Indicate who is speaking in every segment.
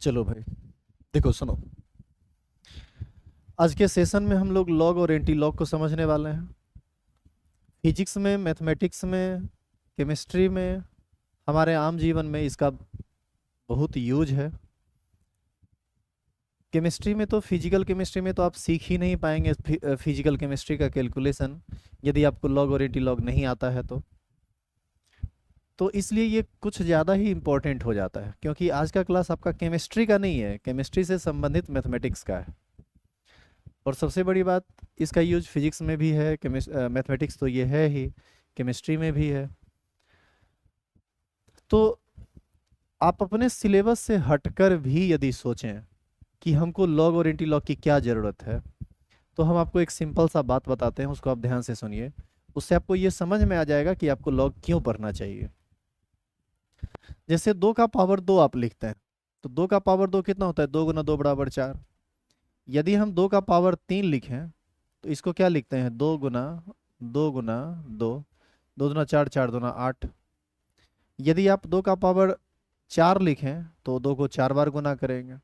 Speaker 1: चलो भाई, देखो सुनो। आज के सेशन में हम लोग लॉग और एंटी लॉग को समझने वाले हैं। फिजिक्स में, मैथमेटिक्स में, केमिस्ट्री में, हमारे आम जीवन में इसका बहुत यूज है। केमिस्ट्री में तो, फिजिकल केमिस्ट्री में तो आप सीख ही नहीं पाएंगे फिजिकल केमिस्ट्री का कैलकुलेशन, यदि आपको लॉग और एंटी लॉग नहीं आता है तो इसलिए ये कुछ ज़्यादा ही इम्पोर्टेंट हो जाता है, क्योंकि आज का क्लास आपका केमिस्ट्री का नहीं है, केमिस्ट्री से संबंधित मैथमेटिक्स का है। और सबसे बड़ी बात, इसका यूज फिजिक्स में भी है, मैथमेटिक्स तो ये है ही, केमिस्ट्री में भी है। तो आप अपने सिलेबस से हटकर भी यदि सोचें कि हमको लॉग और एंटी लॉग की क्या ज़रूरत है, तो हम आपको एक सिंपल सा बात बताते हैं, उसको आप ध्यान से सुनिए। उससे आपको ये समझ में आ जाएगा कि आपको लॉग क्यों पढ़ना चाहिए। जैसे 2 का पावर 2 आप लिखते हैं, तो 2 का पावर 2 कितना होता है? 2 गुना 2 बराबर 4। यदि हम 2 का पावर 3 लिखें, तो इसको क्या लिखते हैं? 2 गुना 2 गुना 2, 2 दूना 4, 4 दूना 8। यदि आप 2 का पावर 4 लिखें तो 2 को 4 बार गुना करेंगे।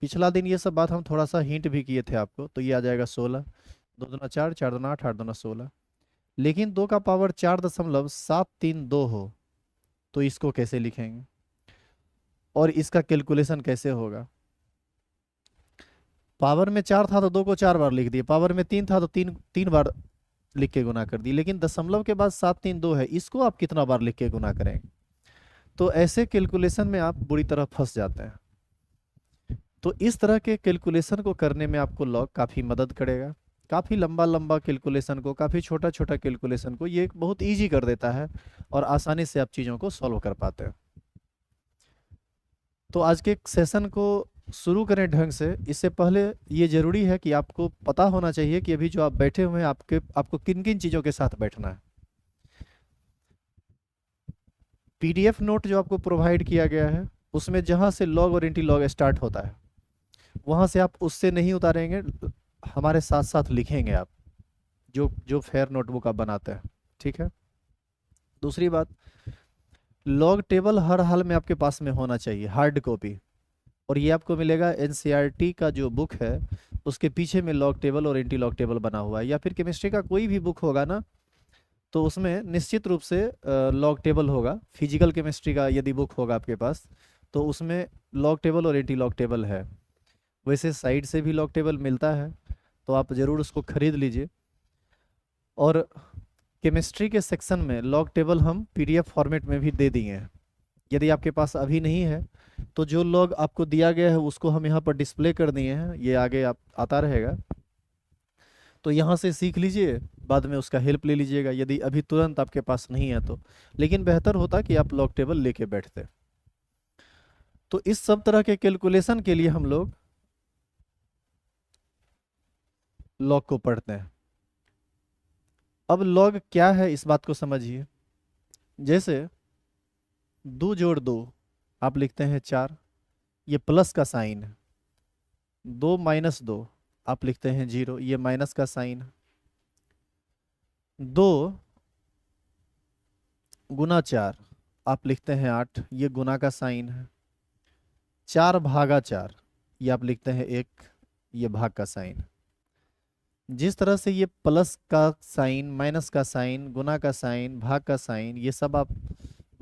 Speaker 1: पिछला दिन ये सब बात हम थोड़ा सा हिंट भी किए थे आपको, तो ये आ जाएगा 16। 2 दूना 4, 4 दूना 8, 8 दूना 16। लेकिन 2 का पावर 4.732 हो, तो इसको कैसे लिखेंगे और इसका कैलकुलेशन कैसे होगा? पावर में 4 था तो 2 को 4 बार लिख दिए, पावर में 3 था तो तीन तीन बार लिख के गुना कर दिए, लेकिन दशमलव के बाद 732 है, इसको आप कितना बार लिख के गुना करेंगे? तो ऐसे कैलकुलेशन में आप बुरी तरह फंस जाते हैं। तो इस तरह के कैलकुलेशन को करने में आपको लॉग काफ़ी मदद करेगा। काफ़ी लंबा लंबा कैलकुलेशन को, काफ़ी छोटा छोटा कैलकुलेशन को ये बहुत ईजी कर देता है और आसानी से आप चीज़ों को सॉल्व कर पाते हैं। तो आज के सेशन को शुरू करें ढंग से, इससे पहले ये ज़रूरी है कि आपको पता होना चाहिए कि अभी जो आप बैठे हुए हैं, आपको किन किन चीज़ों के साथ बैठना है। पीडीएफ नोट जो आपको प्रोवाइड किया गया है, उसमें जहाँ से लॉग और एंटी लॉग स्टार्ट होता है, वहाँ से आप उससे नहीं उतारेंगे, हमारे साथ साथ लिखेंगे आप, जो जो फेयर नोटबुक आप बनाते हैं। ठीक है। दूसरी बात, लॉग टेबल हर हाल में आपके पास में होना चाहिए, हार्ड कॉपी। और ये आपको मिलेगा एनसीईआरटी का जो बुक है, उसके पीछे में लॉग टेबल और एंटी लॉग टेबल बना हुआ है। या फिर केमिस्ट्री का कोई भी बुक होगा ना, तो उसमें निश्चित रूप से लॉग टेबल होगा। फिजिकल केमिस्ट्री का यदि बुक होगा आपके पास, तो उसमें लॉग टेबल और एंटी लॉग टेबल है। वैसे साइड से भी लॉग टेबल मिलता है, तो आप ज़रूर उसको खरीद लीजिए। और केमिस्ट्री के सेक्शन में लॉग टेबल हम पीडीएफ फॉर्मेट में भी दे दिए हैं। यदि आपके पास अभी नहीं है, तो जो लॉग आपको दिया गया है उसको हम यहाँ पर डिस्प्ले कर दिए हैं, ये आगे आप आता रहेगा, तो यहाँ से सीख लीजिए, बाद में उसका हेल्प ले लीजिएगा यदि अभी तुरंत आपके पास नहीं है तो। लेकिन बेहतर होता कि आप लॉग टेबल लेके बैठते। तो इस सब तरह के कैलकुलेशन के लिए हम लोग लॉग को पढ़ते हैं। अब लॉग क्या है इस बात को समझिए। जैसे 2 जोड़ 2 आप लिखते हैं 4, ये प्लस का साइन है। 2 - 2 आप लिखते हैं 0, ये माइनस का साइन है। 2 गुना 4 आप लिखते हैं 8, ये गुना का साइन है। 4/4 ये आप लिखते हैं 1, ये भाग का साइन है। जिस तरह से ये प्लस का साइन, माइनस का साइन, गुना का साइन, भाग का साइन, ये सब आप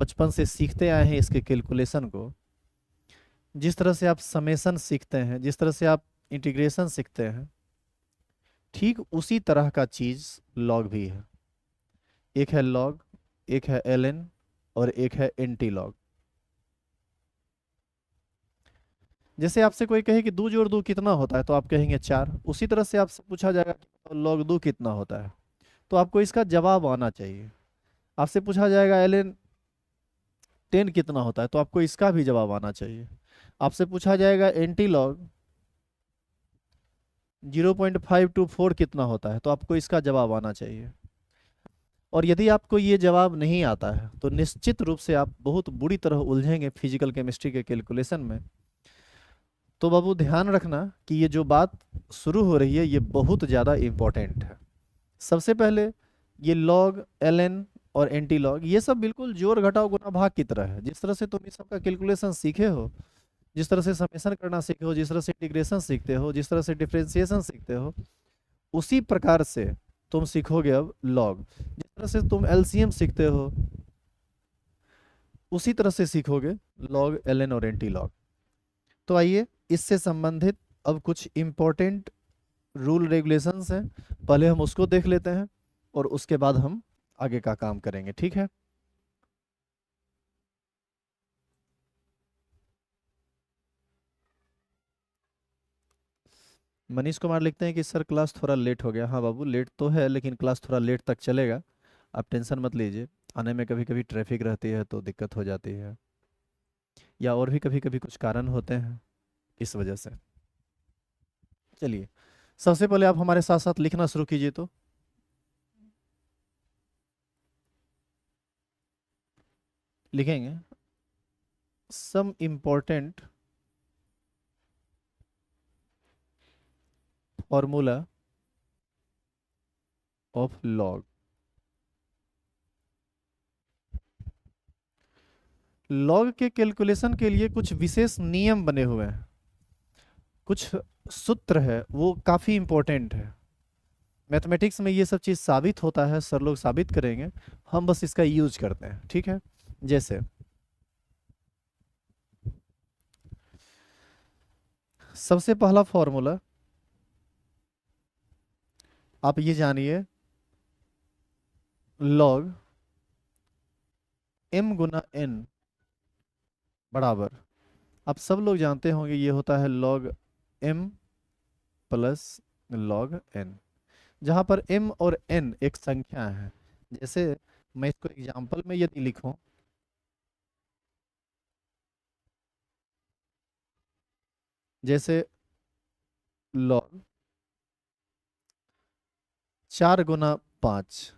Speaker 1: बचपन से सीखते आए हैं इसके कैलकुलेशन को। जिस तरह से आप समेशन सीखते हैं, जिस तरह से आप इंटीग्रेशन सीखते हैं, ठीक उसी तरह का चीज़ लॉग भी है। एक है लॉग, एक है एलएन और एक है एंटी लॉग। जैसे आपसे कोई कहे कि 2 जोड़ 2 कितना होता है, तो आप कहेंगे 4। उसी तरह से आपसे पूछा जाएगा कि log 2 कितना होता है, तो आपको इसका जवाब आना चाहिए। आपसे पूछा जाएगा ln 10 कितना होता है, तो आपको इसका भी जवाब आना चाहिए। आपसे पूछा जाएगा एंटी लॉग 0.524 कितना होता है, तो आपको इसका जवाब आना चाहिए। और यदि आपको ये जवाब नहीं आता है, तो निश्चित रूप से आप बहुत बुरी तरह उलझेंगे फिजिकल केमिस्ट्री के कैलकुलेशन में। तो बाबू ध्यान रखना कि ये जो बात शुरू हो रही है, ये बहुत ज़्यादा इम्पोर्टेंट है। सबसे पहले, ये लॉग, एलएन और एंटी लॉग, ये सब बिल्कुल जोड़ घटाव गुणा भाग की तरह है। जिस तरह से तुम इस सब का कैलकुलेशन सीखे हो, जिस तरह से समेशन करना सीखे हो, जिस तरह से इंटीग्रेशन सीखते हो, जिस तरह से डिफरेंशिएशन सीखते हो, उसी प्रकार से तुम सीखोगे अब लॉग। जिस तरह से तुम एलसीएम सीखते हो, उसी तरह से सीखोगे लॉग, एलएन और एंटी लॉग। तो आइए इससे संबंधित अब कुछ इम्पोर्टेंट रूल रेगुलेशंस हैं, पहले हम उसको देख लेते हैं और उसके बाद हम आगे का काम करेंगे, ठीक है। मनीष कुमार लिखते हैं कि सर क्लास थोड़ा लेट हो गया। हाँ बाबू, लेट तो है लेकिन क्लास थोड़ा लेट तक चलेगा, आप टेंशन मत लीजिए। आने में कभी कभी ट्रैफिक रहती है तो दिक्कत हो जाती है, या और भी कभी कभी कुछ कारण होते हैं, इस वजह से। चलिए, सबसे पहले आप हमारे साथ साथ लिखना शुरू कीजिए। तो लिखेंगे some important formula of log. Log के कैलकुलेशन के लिए कुछ विशेष नियम बने हुए हैं, कुछ सूत्र है, वो काफ़ी इंपॉर्टेंट है। मैथमेटिक्स में ये सब चीज़ साबित होता है, सर लोग साबित करेंगे, हम बस इसका यूज करते हैं, ठीक है। जैसे सबसे पहला फॉर्मूला आप ये जानिए, लॉग m गुना n बराबर, आप सब लोग जानते होंगे ये होता है log m plus log n, जहाँ पर m और n एक संख्या है। जैसे मैं इसको एग्जाम्पल में यदि लिखूं, जैसे log 4 गुना 5,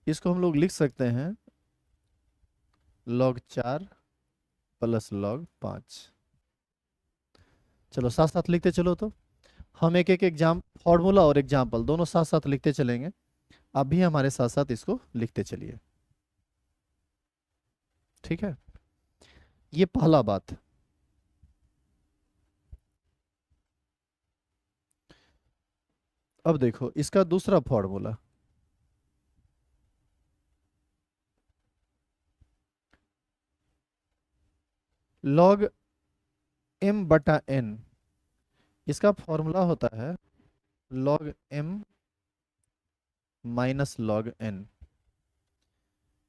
Speaker 1: इसको हम लोग लिख सकते हैं log 4 प्लस log 5। चलो साथ साथ लिखते चलो, तो हम एक एक एग्जाम फॉर्मूला और एग्जाम्पल दोनों साथ साथ लिखते चलेंगे, आप भी हमारे साथ साथ इसको लिखते चलिए, ठीक है। ये पहला बात। अब देखो इसका दूसरा फॉर्मूला, log m बटा n, इसका फॉर्मूला होता है log m minus log n।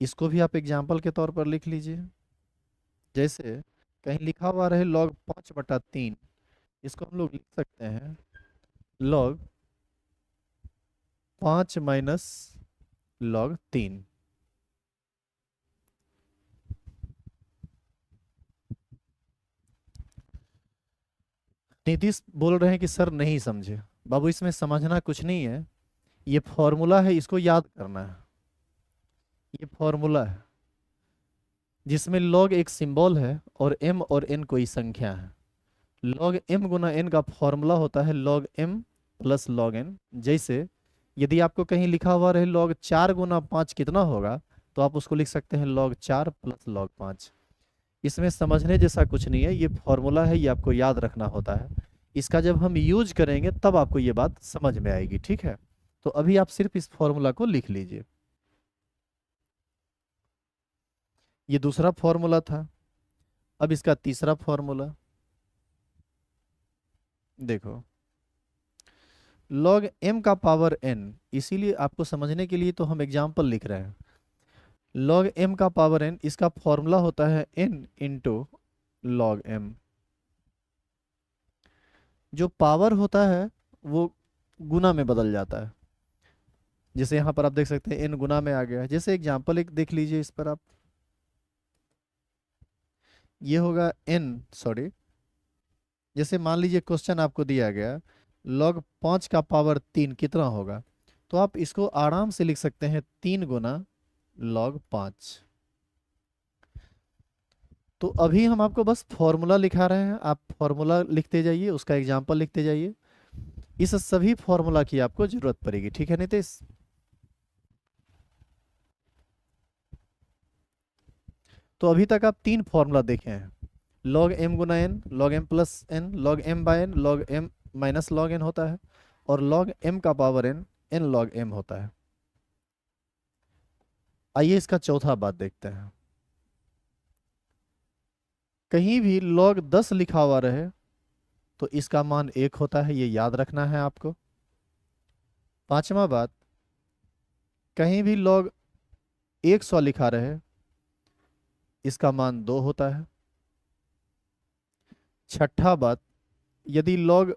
Speaker 1: इसको भी आप एग्जाम्पल के तौर पर लिख लीजिए। जैसे कहीं लिखा हुआ रहे log 5/3, इसको हम लोग लिख सकते हैं log 5 माइनस log 3। नीतीश बोल रहे हैं कि सर नहीं समझे। बाबू इसमें समझना कुछ नहीं है, ये फॉर्मूला है, इसको याद करना है। ये फॉर्मूला है जिसमें log एक सिंबल है और m और n कोई संख्या है। log m गुना n का फॉर्मूला होता है log m plus log n। जैसे यदि आपको कहीं लिखा हुआ रहे log 4 गुना 5 कितना होगा, तो आप उसको लिख सकते हैं log 4 प्लस log 5। इसमें समझने जैसा कुछ नहीं है, ये फॉर्मूला है, ये आपको याद रखना होता है। इसका जब हम यूज करेंगे तब आपको ये बात समझ में आएगी, ठीक है। तो अभी आप सिर्फ इस फॉर्मूला को लिख लीजिए। ये दूसरा फॉर्मूला था। अब इसका तीसरा फॉर्मूला देखो, log m का पावर n, इसीलिए आपको समझने के लिए तो हम एग्जाम्पल लिख रहे हैं। log m का पावर n, इसका फॉर्मूला होता है n इंटू log m। जो पावर होता है वो गुना में बदल जाता है। जैसे यहाँ पर आप देख सकते हैं n गुना में आ गया है। जैसे एग्जाम्पल एक देख लीजिए, इस पर आप, ये होगा n, सॉरी, जैसे मान लीजिए क्वेश्चन आपको दिया गया log 5 का पावर 3 कितना होगा, तो आप इसको आराम से लिख सकते हैं 3 गुना log 5। तो अभी हम आपको बस फॉर्मूला लिखा रहे हैं, आप फॉर्मूला लिखते जाइए, उसका एग्जाम्पल लिखते जाइए। इस सभी फॉर्मूला की आपको जरूरत पड़ेगी, ठीक है नीतीश। तो अभी तक आप 3 फॉर्मूला देखे हैं, लॉग एम गुना n, log m plus n, log m by n, log m minus log n होता है, और लॉग एम का power n, n log m होता है। आइए इसका चौथा बात देखते हैं। कहीं भी लॉग 10 लिखा हुआ रहे तो इसका मान 1 होता है, ये याद रखना है आपको। पांचवा बात, कहीं भी log 100 लिखा रहे इसका मान 2 होता है। छठा बात, यदि log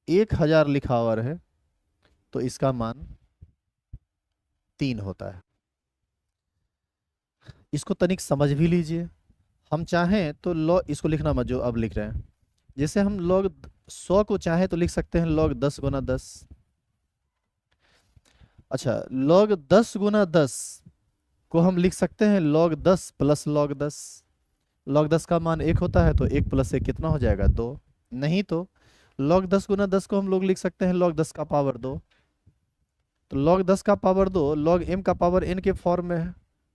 Speaker 1: 1000 लिखा हुआ रहे तो इसका मान 3 होता है। इसको तनिक समझ भी लीजिए। हम चाहें तो log, इसको लिखना मत जो अब लिख रहे हैं, जैसे हम log 100 को चाहे तो लिख सकते हैं log 10 गुना 10। अच्छा, log 10 गुना 10 को हम लिख सकते हैं log 10 प्लस log 10। log 10 का मान 1 होता है तो 1 प्लस 1 कितना हो जाएगा, 2। नहीं तो log 10 गुना 10 को हम लोग लिख सकते हैं log 10 का पावर 2। तो log 10 का पावर 2 log m का पावर n के फॉर्म में है,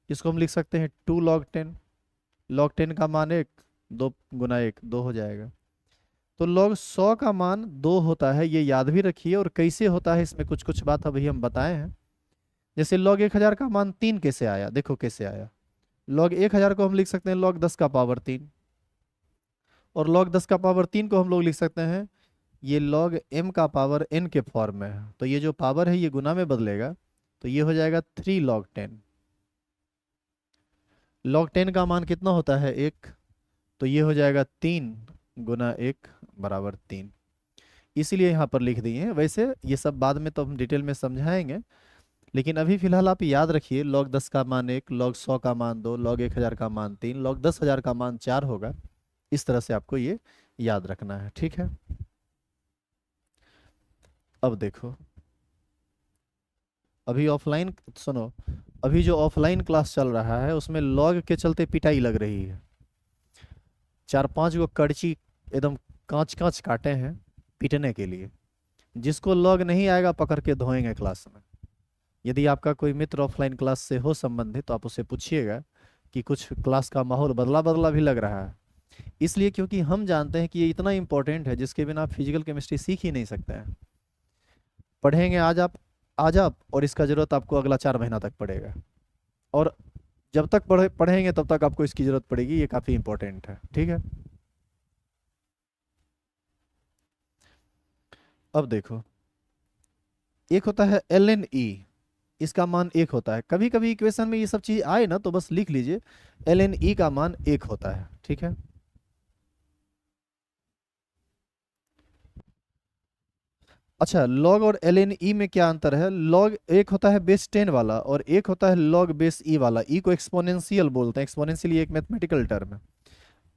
Speaker 1: इसको हम लिख सकते हैं 2 log 10। log 10 का मान 1, 2 गुना 1 2 हो जाएगा। तो log 100 का मान 2 होता है, ये याद भी रखिए। और कैसे होता है इसमें कुछ कुछ बात अभी हम बताए हैं। जैसे log 1000 का मान 3 कैसे आया, देखो कैसे आया। log 1000 को हम लिख सकते हैं log 10 का पावर 3, और log 10 का पावर 3 को हम लोग लिख सकते हैं ये log m का पावर n के फॉर्म में है। तो ये जो पावर है ये गुना में बदलेगा, तो ये हो जाएगा 3 log 10। log 10 का मान कितना होता है, 1, तो ये हो जाएगा 3 गुना 1 बराबर 3। इसीलिए यहाँ पर लिख दिए हैं। वैसे ये सब बाद में तो हम डिटेल में समझाएंगे, लेकिन अभी फिलहाल आप याद रखिए log 10 का मान 1, log 100 का मान 2, log 1000 का मान 3, log 10,000 का मान 4 होगा। इस तरह से आपको ये याद रखना है, ठीक है। अब देखो, अभी ऑफलाइन सुनो, अभी जो ऑफलाइन क्लास चल रहा है उसमें log के चलते पिटाई लग रही है। 4-5 गो कड़ची एकदम कांच कांच काटे हैं पीटने के लिए। जिसको log नहीं आएगा पकड़ के धोएंगे क्लास में। यदि आपका कोई मित्र ऑफलाइन क्लास से हो संबंधित तो आप उससे पूछिएगा कि कुछ क्लास का माहौल बदला बदला भी लग रहा है। इसलिए क्योंकि हम जानते हैं कि ये इतना इंपॉर्टेंट है जिसके बिना आप फिजिकल केमिस्ट्री सीख ही नहीं सकते हैं। पढ़ेंगे आज आप और इसका ज़रूरत आपको अगला 4 महीना तक पड़ेगा, और जब तक पढ़ेंगे तब तक आपको इसकी ज़रूरत पड़ेगी। ये काफ़ी इंपॉर्टेंट है, ठीक है। अब देखो, एक होता है ln e, इसका मान 1 होता है। कभी कभी इक्वेशन में ये सब चीज आए ना तो बस लिख लीजिए ln e का मान 1 होता है, ठीक है। अच्छा, log और ln e में क्या अंतर है। log एक होता है बेस 10 वाला और एक होता है log बेस e वाला। e को एक्सपोनेंशियल बोलते हैं, एक्सपोनेंशियल एक मैथमेटिकल टर्म है।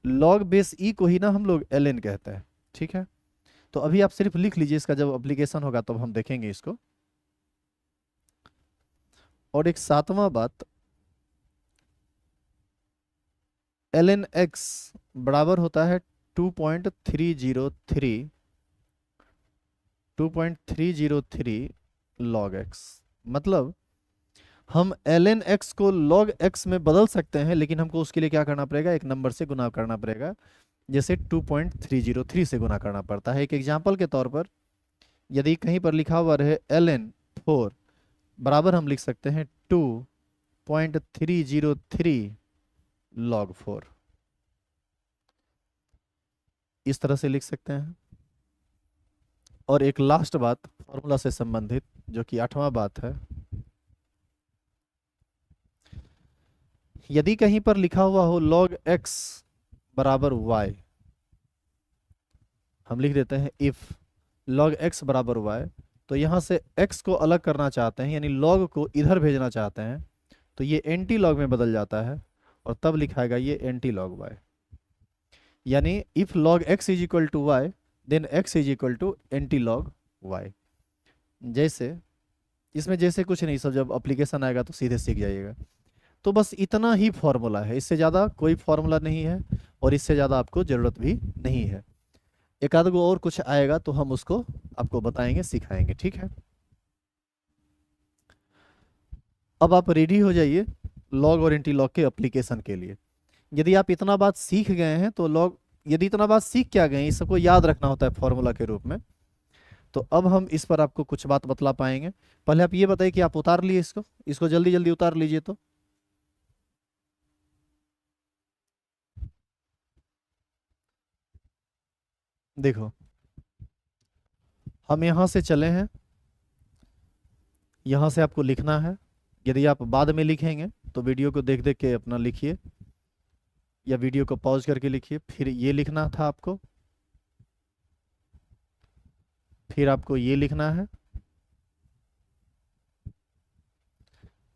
Speaker 1: log बेस e को ही ना हम लोग ln कहते हैं, ठीक है। तो अभी आप सिर्फ लिख लीजिए, इसका जब एप्लीकेशन होगा तब हम देखेंगे इसको। और एक सातवां बात, ln x बराबर होता है 2.303 log x। मतलब हम ln x को log x में बदल सकते हैं, लेकिन हमको उसके लिए क्या करना पड़ेगा, एक नंबर से गुना करना पड़ेगा। जैसे 2.303 से गुना करना पड़ता है। एक एग्जांपल के तौर पर यदि कहीं पर लिखा हुआ रहे ln 4 बराबर हम लिख सकते हैं 2.303 log 4, इस तरह से लिख सकते हैं। और एक लास्ट बात फॉर्मूला से संबंधित, जो कि 8वां बात है, यदि कहीं पर लिखा हुआ हो log x बराबर y, हम लिख देते हैं इफ log x बराबर y, तो यहाँ से x को अलग करना चाहते हैं, यानी log को इधर भेजना चाहते हैं, तो ये एंटी लॉग में बदल जाता है और तब लिखाएगा ये एंटी लॉग y। यानी if log x is equal to y then x is equal to anti log y। जैसे इसमें जैसे कुछ नहीं, सब जब एप्लीकेशन आएगा तो सीधे सीख जाइएगा। तो बस इतना ही फॉर्मूला है, इससे ज़्यादा कोई फॉर्मूला नहीं है और इससे ज़्यादा आपको ज़रूरत भी नहीं है। एक आध गो और कुछ आएगा तो हम उसको आपको बताएंगे, सिखाएंगे, ठीक है। अब आप रेडी हो जाइए लॉग और एंटी लॉग के एप्लीकेशन के लिए। यदि आप इतना बात सीख गए हैं तो लॉग, यदि इतना बात सीख क्या गए हैं, इस सबको याद रखना होता है फॉर्मूला के रूप में, तो अब हम इस पर आपको कुछ बात बतला पाएंगे। पहले आप ये बताइए कि आप उतार लिए इसको, इसको जल्दी जल्दी उतार लीजिए। तो देखो, हम यहाँ से चले हैं, यहाँ से आपको लिखना है। यदि आप बाद में लिखेंगे तो वीडियो को देख देख के अपना लिखिए, या वीडियो को पॉज करके लिखिए। फिर ये लिखना था आपको, फिर आपको ये लिखना है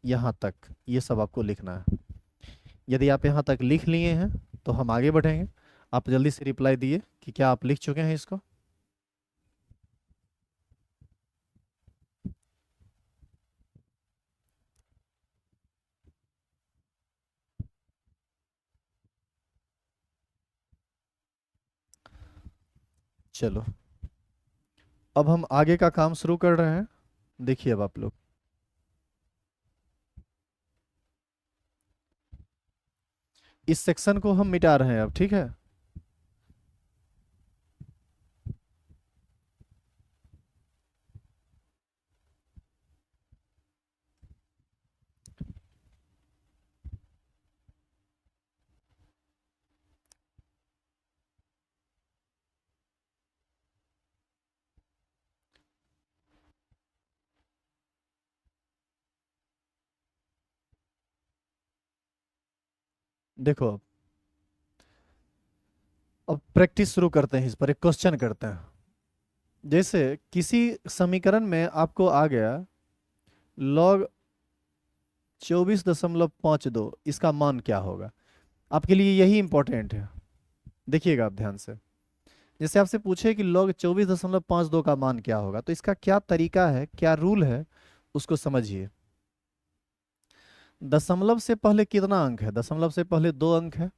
Speaker 1: यहाँ तक, ये सब आपको लिखना है। यदि आप यहाँ तक लिख लिए हैं तो हम आगे बढ़ेंगे। आप जल्दी से रिप्लाई दिए कि क्या आप लिख चुके हैं इसको। चलो, अब हम आगे का काम शुरू कर रहे हैं। देखिए अब आप लोग, इस सेक्शन को हम मिटा रहे हैं अब, ठीक है। देखो, अब प्रैक्टिस शुरू करते हैं, इस पर एक क्वेश्चन करते हैं। जैसे किसी समीकरण में आपको आ गया log 24.52, इसका मान क्या होगा। आपके लिए यही इंपॉर्टेंट है, देखिएगा आप ध्यान से। जैसे आपसे पूछे कि log 24.52 का मान क्या होगा, तो इसका क्या तरीका है, क्या रूल है, उसको समझिए। दशमलव से पहले कितना अंक है, दशमलव से पहले 2 अंक है,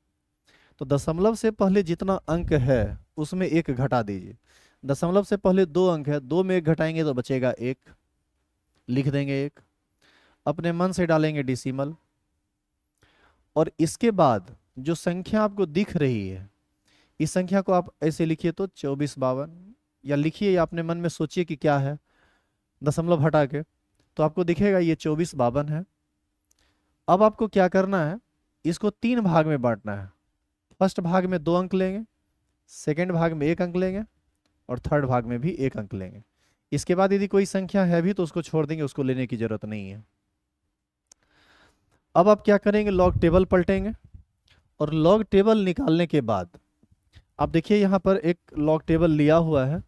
Speaker 1: तो दशमलव से पहले जितना अंक है उसमें 1 घटा दीजिए। दशमलव से पहले 2 अंक है, 2 में 1 घटाएंगे तो बचेगा 1, लिख देंगे 1, अपने मन से डालेंगे डेसिमल। और इसके बाद जो संख्या आपको दिख रही है, इस संख्या को आप ऐसे लिखिए तो 2452, या लिखिए या अपने मन में सोचिए कि क्या है, दशमलव हटा के, तो आपको दिखेगा ये 2452 है। अब आपको क्या करना है, इसको 3 भाग में बांटना है। फर्स्ट भाग में 2 अंक लेंगे, सेकेंड भाग में 1 अंक लेंगे, और थर्ड भाग में भी 1 अंक लेंगे। इसके बाद यदि कोई संख्या है भी तो उसको छोड़ देंगे, उसको लेने की जरूरत नहीं है। अब आप क्या करेंगे, लॉग टेबल पलटेंगे, और लॉग टेबल निकालने के बाद आप देखिए यहाँ पर एक लॉग टेबल लिया हुआ है,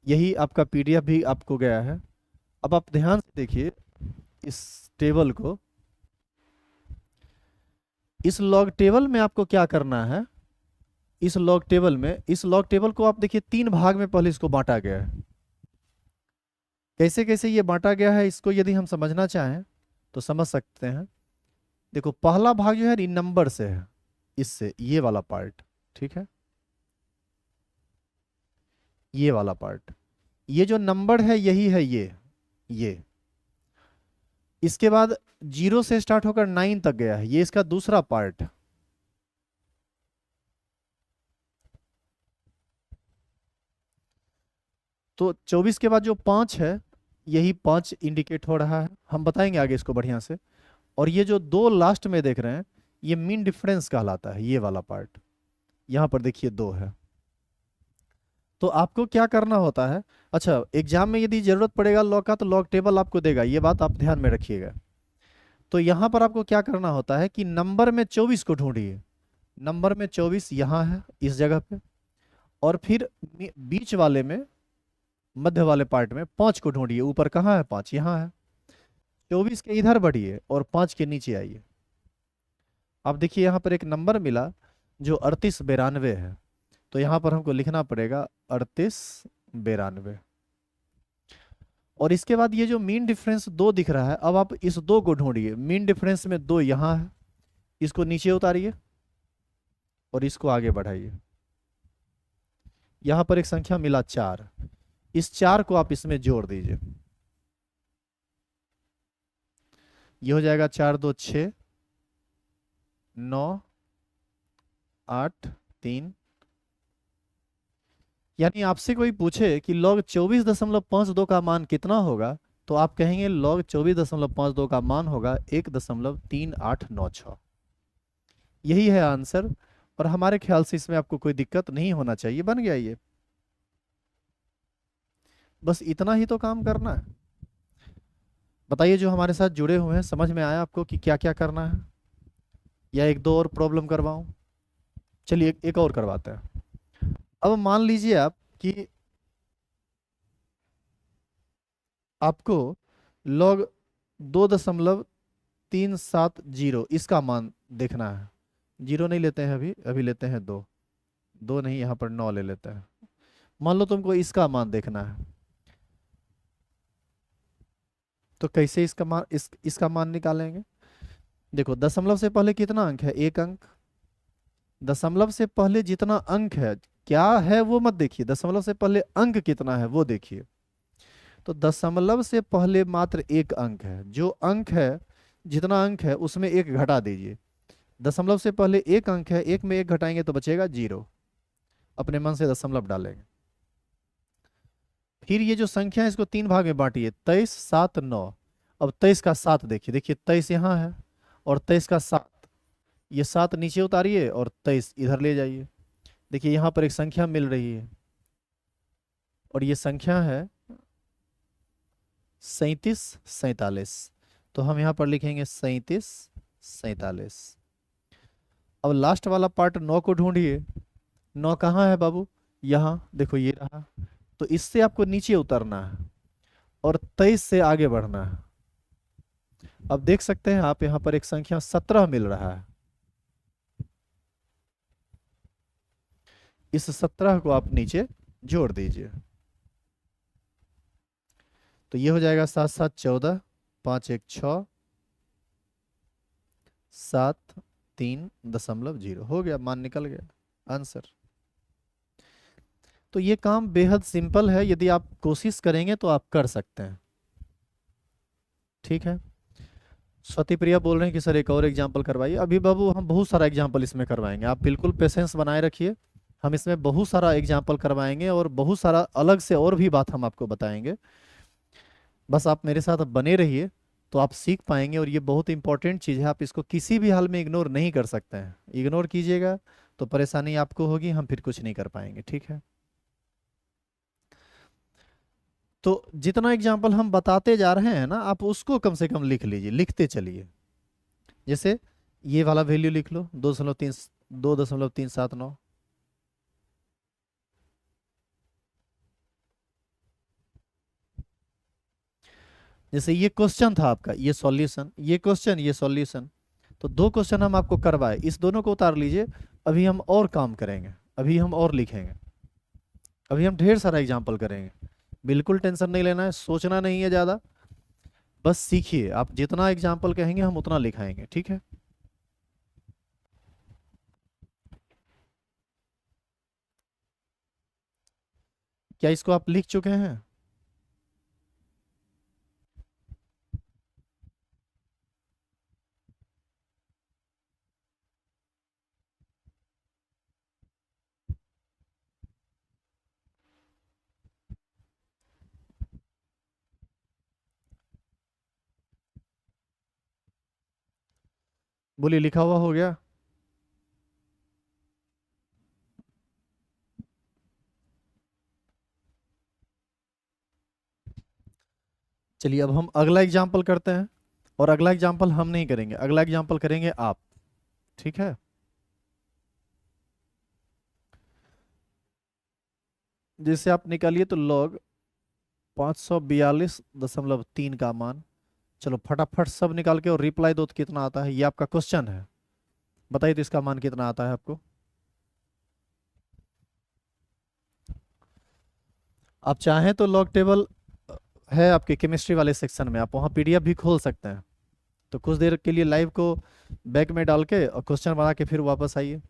Speaker 1: यही आपका पीडीएफ भी आपको गया है। अब आप ध्यान से देखिए इस टेबल को, इस लॉग टेबल में आपको क्या करना है, इस लॉग टेबल में, इस लॉग टेबल को आप देखिए 3 भाग में पहले इसको बांटा गया है। कैसे कैसे ये बांटा गया है, इसको यदि हम समझना चाहें तो समझ सकते हैं। देखो, पहला भाग जो है इन नंबर से है, इससे ये वाला पार्ट, ठीक है, ये वाला पार्ट, ये जो नंबर है यही है ये। इसके बाद 0 से स्टार्ट होकर 9 तक गया है, ये इसका दूसरा पार्ट। तो 24 के बाद जो 5 है, यही 5 इंडिकेट हो रहा है, हम बताएंगे आगे इसको बढ़िया से। और ये जो 2 लास्ट में देख रहे हैं, ये मीन डिफरेंस कहलाता है, ये वाला पार्ट। यहां पर देखिए 2 है। तो आपको क्या करना होता है, अच्छा एग्जाम में यदि जरूरत पड़ेगा लॉग का तो लॉग टेबल आपको देगा, ये बात आप ध्यान में रखिएगा। तो यहां पर आपको क्या करना होता है कि नंबर में 24 को ढूंढिए। नंबर में 24 यहाँ है इस जगह पे, और फिर बीच वाले में, मध्य वाले पार्ट में 5 को ढूंढिए। ऊपर कहाँ है, 5 यहाँ है। 24 के इधर बढ़िए और 5 के नीचे आइए। अब देखिए यहाँ पर एक नंबर मिला जो 3892 है, तो यहाँ पर हमको लिखना पड़ेगा 3892। और इसके बाद ये जो मीन डिफरेंस 2 दिख रहा है, अब आप इस 2 को ढूंढिए। मीन डिफरेंस में 2 यहाँ है, इसको नीचे उतारिए और इसको आगे बढ़ाइए। यहाँ पर एक संख्या मिला 4, इस 4 को आप इसमें जोड़ दीजिए। ये हो जाएगा 4 2 6 9 8 3। यानी आपसे कोई पूछे कि log 24.52 का मान कितना होगा, तो आप कहेंगे log 24.52 का मान होगा 1.3896। यही है आंसर। और हमारे ख्याल से इसमें आपको कोई दिक्कत नहीं होना चाहिए, बन गया ये। बस इतना ही तो काम करना है। बताइए जो हमारे साथ जुड़े हुए हैं, समझ में आया आपको कि क्या क्या करना है, या एक दो और प्रॉब्लम करवाऊं? चलिए एक और करवाते हैं। अब मान लीजिए आप कि आपको log 2.370 इसका मान देखना है। जीरो नहीं लेते हैं अभी, अभी लेते हैं दो। दो नहीं, यहाँ पर 9 ले लेते हैं। मान लो तुमको इसका मान देखना है, तो कैसे इसका मान इसका मान निकालेंगे? देखो, दशमलव से पहले कितना अंक है? एक अंक। दशमलव से पहले जितना अंक है, क्या है वो मत देखिए, दशमलव से पहले अंक कितना है वो देखिए। तो दशमलव से पहले मात्र एक अंक है, जो अंक है, जितना अंक है उसमें एक घटा दीजिए। दशमलव से पहले एक अंक है, एक में एक घटाएंगे तो बचेगा जीरो। अपने मन से दशमलव डालेंगे। फिर ये जो संख्या है इसको तीन भाग में बांटिए, 23 7 9। अब 23 का 7 देखिए, देखिए 23 यहाँ है और 23 का 7, ये 7 नीचे उतारिए और 23 इधर ले जाइए। देखिए यहाँ पर एक संख्या मिल रही है, और ये संख्या है 37 47। तो हम यहाँ पर लिखेंगे 37 47। अब लास्ट वाला पार्ट 9 को ढूंढिए। 9 कहाँ है बाबू? यहाँ देखो, ये रहा। तो इससे आपको नीचे उतरना है और 23 से आगे बढ़ना है। अब देख सकते हैं आप, यहाँ पर एक संख्या 17 मिल रहा है। इस 17 को आप नीचे जोड़ दीजिए, तो ये हो जाएगा 7 7 14, 5 1 6, 7 3.0। हो गया, मान निकल गया, आंसर। तो ये काम बेहद सिंपल है, यदि आप कोशिश करेंगे तो आप कर सकते हैं। ठीक है। स्वती प्रिया बोल रहे हैं कि सर एक और एग्जाम्पल करवाइए। अभी बाबू हम बहुत सारा एग्जाम्पल इसमें करवाएंगे, आप बिल्कुल पेशेंस बनाए रखिए। हम इसमें बहुत सारा एग्जाम्पल करवाएंगे और बहुत सारा अलग से और भी बात हम आपको बताएंगे। बस आप मेरे साथ बने रहिए, तो आप सीख पाएंगे। और ये बहुत इंपॉर्टेंट चीज़ है, आप इसको किसी भी हाल में इग्नोर नहीं कर सकते हैं। इग्नोर कीजिएगा तो परेशानी आपको होगी, हम फिर कुछ नहीं कर पाएंगे। ठीक है। तो जितना एग्जाम्पल हम बताते जा रहे हैं ना, आप उसको कम से कम लिख लीजिए, लिखते चलिए। जैसे ये वाला वैल्यू लिख लो, 2.37 2.379। जैसे ये क्वेश्चन था आपका, ये सॉल्यूशन, ये क्वेश्चन, ये सॉल्यूशन। तो दो क्वेश्चन हम आपको करवाए, इस दोनों को उतार लीजिए। अभी हम और काम करेंगे, अभी हम और लिखेंगे, अभी हम ढेर सारा एग्जाम्पल करेंगे। बिल्कुल टेंशन नहीं लेना है, सोचना नहीं है ज़्यादा, बस सीखिए। आप जितना एग्जाम्पल कहेंगे हम उतना लिखाएंगे। ठीक है। क्या इसको आप लिख चुके हैं? बोलिए, लिखा हुआ हो गया? चलिए अब हम अगला एग्जाम्पल करते हैं। और अगला एग्जाम्पल हम नहीं करेंगे, अगला एग्जाम्पल करेंगे आप। ठीक है। जैसे आप निकालिए तो log 542.3 का मान। चलो फटाफट सब निकाल के और रिप्लाई दो तो कितना आता है, ये आपका क्वेश्चन है। बताइए तो इसका मान कितना आता है आपको? आप चाहें तो लॉग टेबल है आपके केमिस्ट्री वाले सेक्शन में, आप वहाँ पीडीएफ भी खोल सकते हैं। तो कुछ देर के लिए लाइव को बैक में डाल के और क्वेश्चन बना के फिर वापस आइए।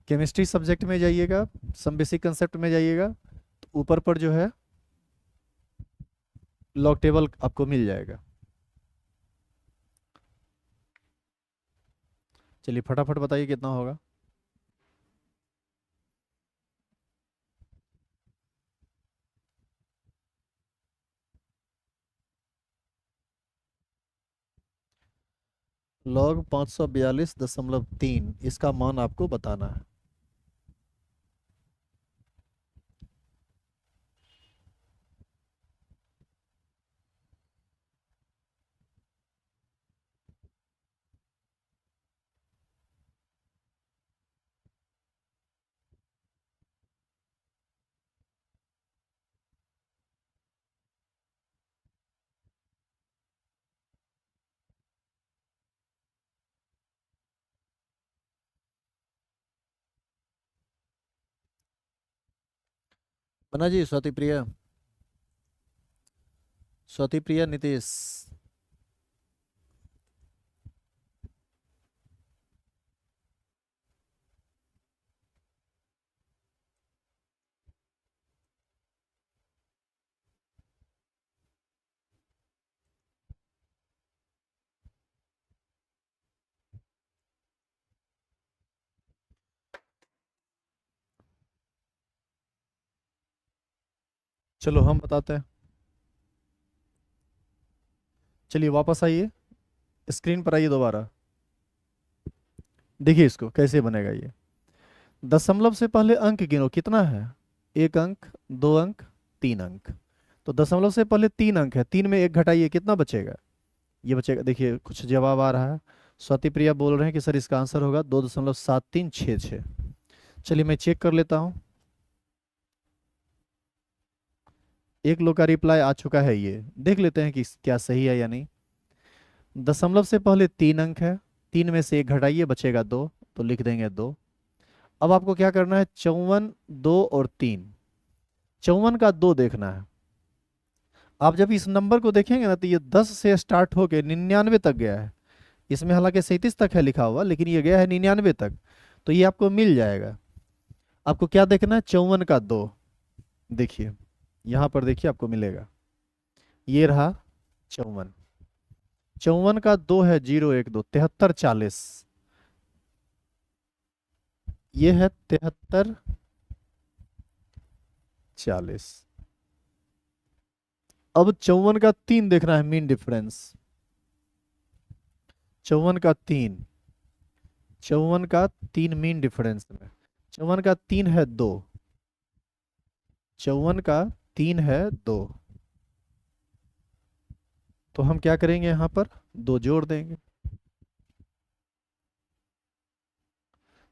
Speaker 1: केमिस्ट्री सब्जेक्ट में जाइएगा, सम बेसिक कंसेप्ट में जाइएगा, तो ऊपर पर जो है लॉग टेबल आपको मिल जाएगा। चलिए फटाफट बताइए कितना होगा। log 542.3 इसका मान आपको बताना है। बना जी, स्वाति प्रिया, स्वाति प्रिया, नीतीश। चलो हम बताते हैं। चलिए वापस आइए, स्क्रीन पर आइए दोबारा। देखिए इसको कैसे बनेगा ये। दशमलव से पहले अंक गिनो, कितना है? एक अंक, दो अंक, तीन अंक। तो दशमलव से पहले तीन अंक है, तीन में एक घटाइए, कितना बचेगा? ये बचेगा, देखिए कुछ जवाब आ रहा है। स्वाति प्रिया बोल रहे हैं कि सर इसका आंसर होगा 2.7366। चलिए मैं चेक कर लेता हूँ। एक लोग का रिप्लाई आ चुका है, ये देख लेते हैं कि क्या सही है या नहीं। दशमलव से पहले तीन अंक है, तीन में से एक घटाइए, बचेगा दो, तो लिख देंगे दो। अब आपको क्या करना है, 54, दो और तीन, 54 का दो देखना है। आप जब इस नंबर को देखेंगे ना, तो ये 10 से स्टार्ट होके 99 तक गया है। इसमें हालांकि 37 तक है लिखा हुआ, लेकिन ये गया है 99 तक, तो ये आपको मिल जाएगा। आपको क्या देखना है, 54 का दो। देखिए यहां पर, देखिए आपको मिलेगा, ये रहा 54। 54 का दो है 012, 7340। ये है 7340। अब 54 का तीन देखना है, मीन डिफरेंस। 54 का तीन, 54 का तीन मीन डिफरेंस में, 54 का तीन है दो, 54 का तीन है दो। तो हम क्या करेंगे, यहां पर दो जोड़ देंगे,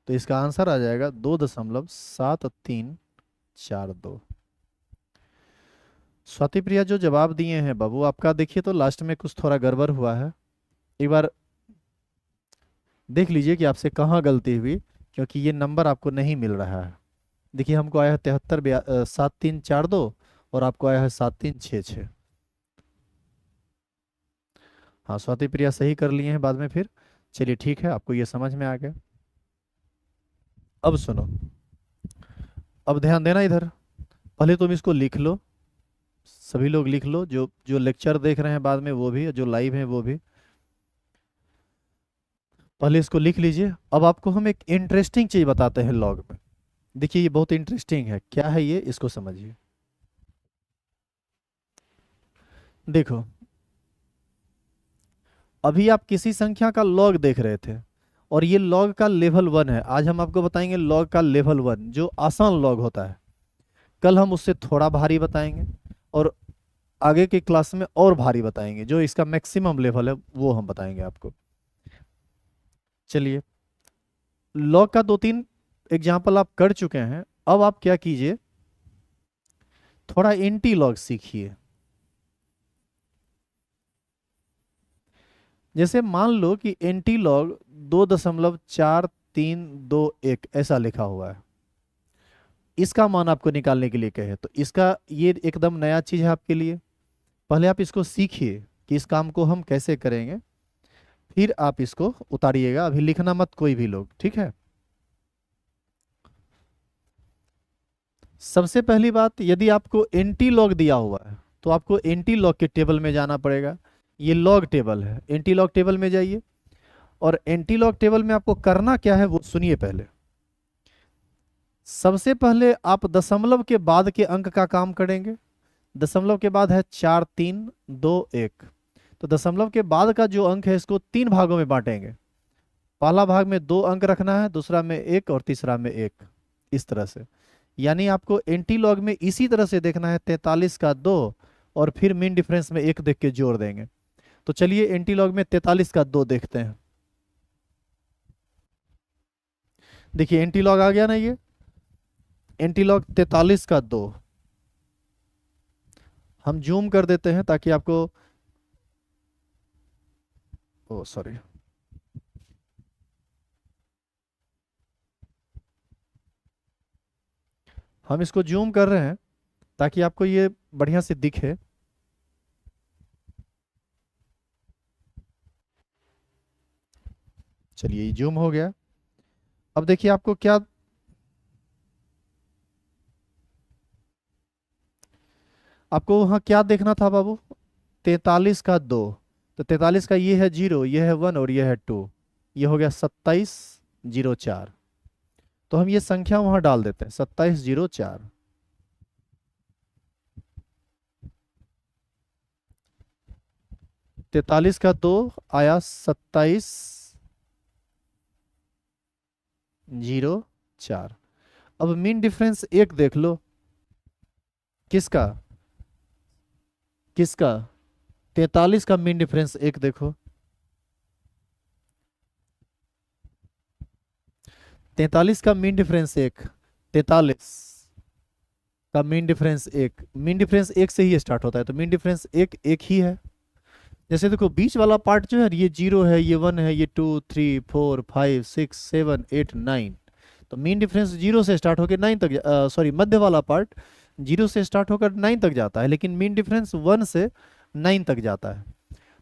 Speaker 1: तो इसका आंसर आ जाएगा 2.7342। स्वाति प्रिया जो जवाब दिए हैं बाबू, आपका देखिए तो लास्ट में कुछ थोड़ा गड़बड़ हुआ है। एक बार देख लीजिए कि आपसे कहाँ गलती हुई, क्योंकि ये नंबर आपको नहीं मिल रहा है। देखिए हमको आया है 73, 7342, और आपको आया है 7366। हाँ स्वाति प्रिया सही कर लिए हैं बाद में फिर। चलिए ठीक है, आपको ये समझ में आ गया। अब सुनो, अब ध्यान देना इधर। पहले तुम इसको लिख लो, सभी लोग लिख लो, जो जो लेक्चर देख रहे हैं बाद में वो भी, जो लाइव हैं वो भी। पहले इसको लिख लीजिए। अब आपको हम एक इंटरेस्टिंग चीज बताते हैं लॉग में। देखिए ये बहुत इंटरेस्टिंग है, क्या है ये, इसको समझिए। देखो, अभी आप किसी संख्या का लॉग देख रहे थे, और ये लॉग का लेवल वन है। आज हम आपको बताएंगे लॉग का लेवल वन, जो आसान लॉग होता है। कल हम उससे थोड़ा भारी बताएंगे, और आगे की क्लास में और भारी बताएंगे, जो इसका मैक्सिमम लेवल है वो हम बताएंगे आपको। चलिए, लॉग का दो तीन एग्जाम्पल आप कर चुके हैं। अब आप क्या कीजिए, थोड़ा एंटी लॉग सीखिए। जैसे मान लो कि एंटी लॉग 2.4321 ऐसा लिखा हुआ है। इसका मान आपको निकालने के लिए कहे तो इसका, ये एकदम नया चीज है आपके लिए। पहले आप इसको सीखिए कि इस काम को हम कैसे करेंगे, फिर आप इसको उतारिएगा। अभी लिखना मत कोई भी लोग, ठीक है। सबसे पहली बात, यदि आपको एंटी लॉग दिया हुआ है तो आपको एंटी लॉग के टेबल में जाना पड़ेगा। ये लॉग टेबल है, एंटी लॉग टेबल में जाइए। और एंटी लॉग टेबल में आपको करना क्या है वो सुनिए पहले। सबसे पहले आप दशमलव के बाद के अंक का काम करेंगे। दशमलव के बाद है 4 3 2 1। तो दशमलव के बाद का जो अंक है इसको 3 भागों में बांटेंगे। पहला भाग में 2 अंक रखना है, दूसरा में 1 और तीसरा में 1, इस तरह से। यानी आपको एंटी लॉग में इसी तरह से देखना है, 43 का 2 और फिर मीन डिफरेंस में 1 देख के जोड़ देंगे। तो चलिए एंटी लॉग में 43 का 2 देखते हैं। देखिए एंटी लॉग आ गया ना, ये एंटी लॉग 43 का 2। हम जूम कर देते हैं ताकि आपको, ओ सॉरी, हम इसको जूम कर रहे हैं ताकि आपको ये बढ़िया से दिखे। चलिए ये जूम हो गया। अब देखिए आपको क्या, आपको वहां क्या देखना था बाबू, 43 का 2। तो 43 का ये है 0, ये है 1 और ये है 2, ये हो गया 2704। तो हम ये संख्या वहां डाल देते हैं, 2704। 43 का 2 आया 2704। अब मीन डिफरेंस 1 देख लो। किसका, किसका? 43 का मीन डिफरेंस 1 देखो। 43 का मीन डिफरेंस 1, 43 का मीन डिफरेंस 1, मीन डिफरेंस 1 से ही स्टार्ट होता है, तो मीन डिफरेंस 1 1 ही है। जैसे देखो बीच वाला पार्ट जो है ये 0 है, ये 1 है, ये 2 3 4 5 6 7 8 9। तो मीन डिफरेंस 0 से स्टार्ट होकर 9 तक, सॉरी मध्य वाला पार्ट 0 से स्टार्ट होकर 9 तक जाता है, लेकिन मीन डिफरेंस 1 से 9 तक जाता है।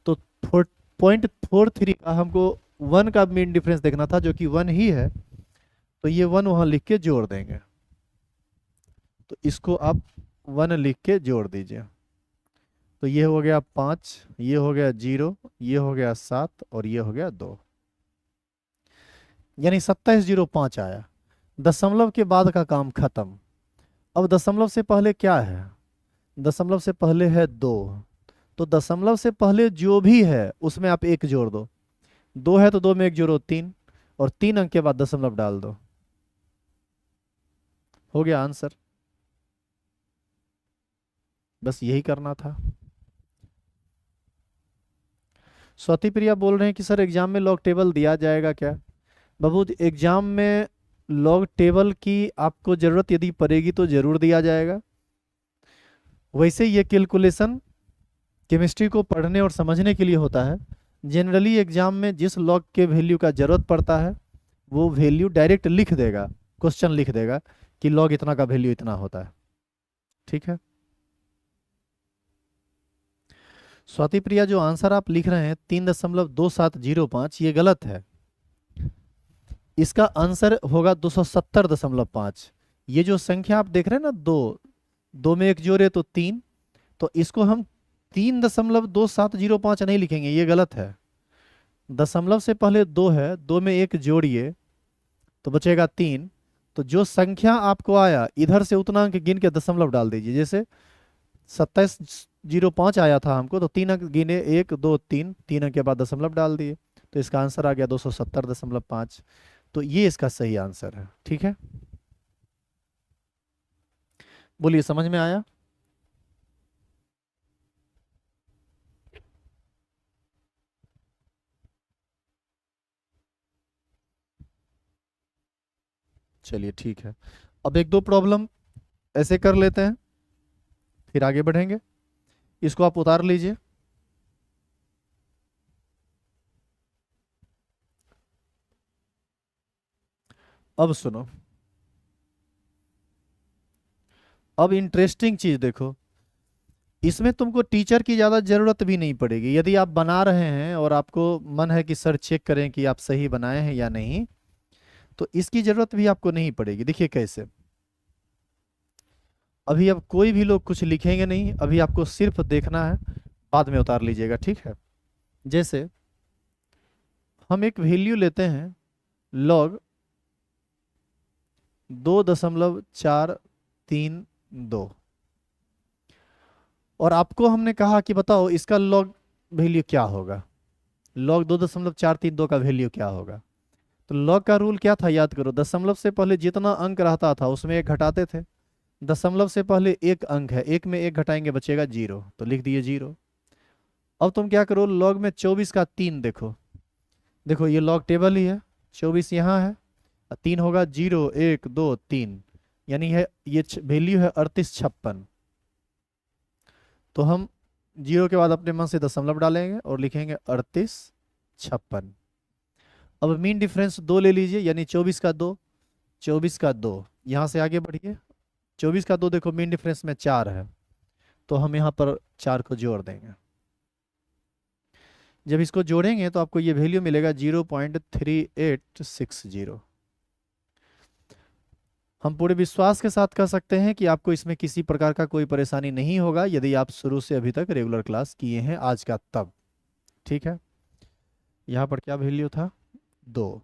Speaker 1: तो 0.43 का हमको 1 का मीन डिफरेंस देखना था, जो कि 1 ही है। तो ये 1 वहां लिख के जोड़ देंगे। तो इसको आप 1 लिख के जोड़ दीजिए। तो ये हो गया 5, ये हो गया 0, ये हो गया 7 और ये हो गया 2, यानी 2705 आया। दशमलव के बाद का काम खत्म। अब दशमलव से पहले क्या है, दशमलव से पहले है 2। तो दशमलव से पहले जो भी है उसमें आप 1 जोड़ दो। 2 है तो 2 में 1 जोड़ो 3, और 3 अंक के बाद दशमलव डाल दो। हो गया आंसर। बस यही करना था। स्वाति प्रिया बोल रहे हैं कि सर एग्जाम में लॉग टेबल दिया जाएगा क्या? बाबू एग्जाम में लॉग टेबल की आपको जरूरत यदि पड़ेगी तो जरूर दिया जाएगा। वैसे ये कैलकुलेशन केमिस्ट्री को पढ़ने और समझने के लिए होता है। जनरली एग्जाम में जिस लॉग के वैल्यू का जरूरत पड़ता है वो वैल्यू डायरेक्ट लिख देगा, क्वेश्चन लिख देगा कि लॉग इतना का वैल्यू इतना होता है। ठीक है। स्वाति प्रिया जो आंसर आप लिख रहे हैं 3.2705, ये गलत है। इसका आंसर होगा 270.5। ये जो संख्या आप देख रहे हैं ना, 2 2 में 1 जोड़े तो 3, तो इसको हम 3.2705 नहीं लिखेंगे, ये गलत है। दशमलव से पहले 2 है, 2 में 1 जोड़िए तो बचेगा 3। तो जो संख्या आपको आया इधर से उतना अंक गिन के दशमलव डाल दीजिए। जैसे 2705 आया था हमको, तो 3 अंक गिने, 1 2 3, 3 अंक के बाद दशमलव डाल दिए, तो इसका आंसर आ गया 270.5। तो ये इसका सही आंसर है। ठीक है, बोलिए समझ में आया? चलिए ठीक है। अब एक दो प्रॉब्लम ऐसे कर लेते हैं, फिर आगे बढ़ेंगे। इसको आप उतार लीजिए। अब सुनो, अब इंटरेस्टिंग चीज देखो। इसमें तुमको टीचर की ज़्यादा ज़रूरत भी नहीं पड़ेगी। यदि आप बना रहे हैं और आपको मन है कि सर चेक करें कि आप सही बनाए हैं या नहीं, तो इसकी ज़रूरत भी आपको नहीं पड़ेगी। देखिए कैसे, अभी अब कोई भी लोग कुछ लिखेंगे नहीं, अभी आपको सिर्फ देखना है, बाद में उतार लीजिएगा। ठीक है। जैसे हम एक वैल्यू लेते हैं लॉग 2.432 और आपको हमने कहा कि बताओ इसका लॉग वैल्यू क्या होगा, लॉग 2.432 का वैल्यू क्या होगा। तो लॉग का रूल क्या था याद करो, दशमलव से पहले जितना अंक रहता था उसमें एक घटाते थे। दशमलव से पहले एक अंक है, एक में एक घटाएंगे बचेगा 0, तो लिख दिए 0। अब तुम क्या करो, लॉग में 24 का 3 देखो, देखो ये लॉग टेबल ही है, 24 यहाँ है, 3 होगा 0 1 2 3, यानी है ये वैल्यू है 3856। तो हम 0 के बाद अपने मन से दशमलव डालेंगे और लिखेंगे 3856। अब मीन डिफरेंस 2 ले लीजिए, यानी 24 का 2, 24 का 2, यहाँ से आगे बढ़िए, 24 का 2 देखो मीन डिफरेंस में 4 है, तो हम यहाँ पर 4 को जोड़ देंगे। जब इसको जोड़ेंगे तो आपको ये वैल्यू मिलेगा 0.3860। हम पूरे विश्वास के साथ कह सकते हैं कि आपको इसमें किसी प्रकार का कोई परेशानी नहीं होगा यदि आप शुरू से अभी तक रेगुलर क्लास किए हैं आज का तब। ठीक है, यहाँ पर क्या वैल्यू था 2।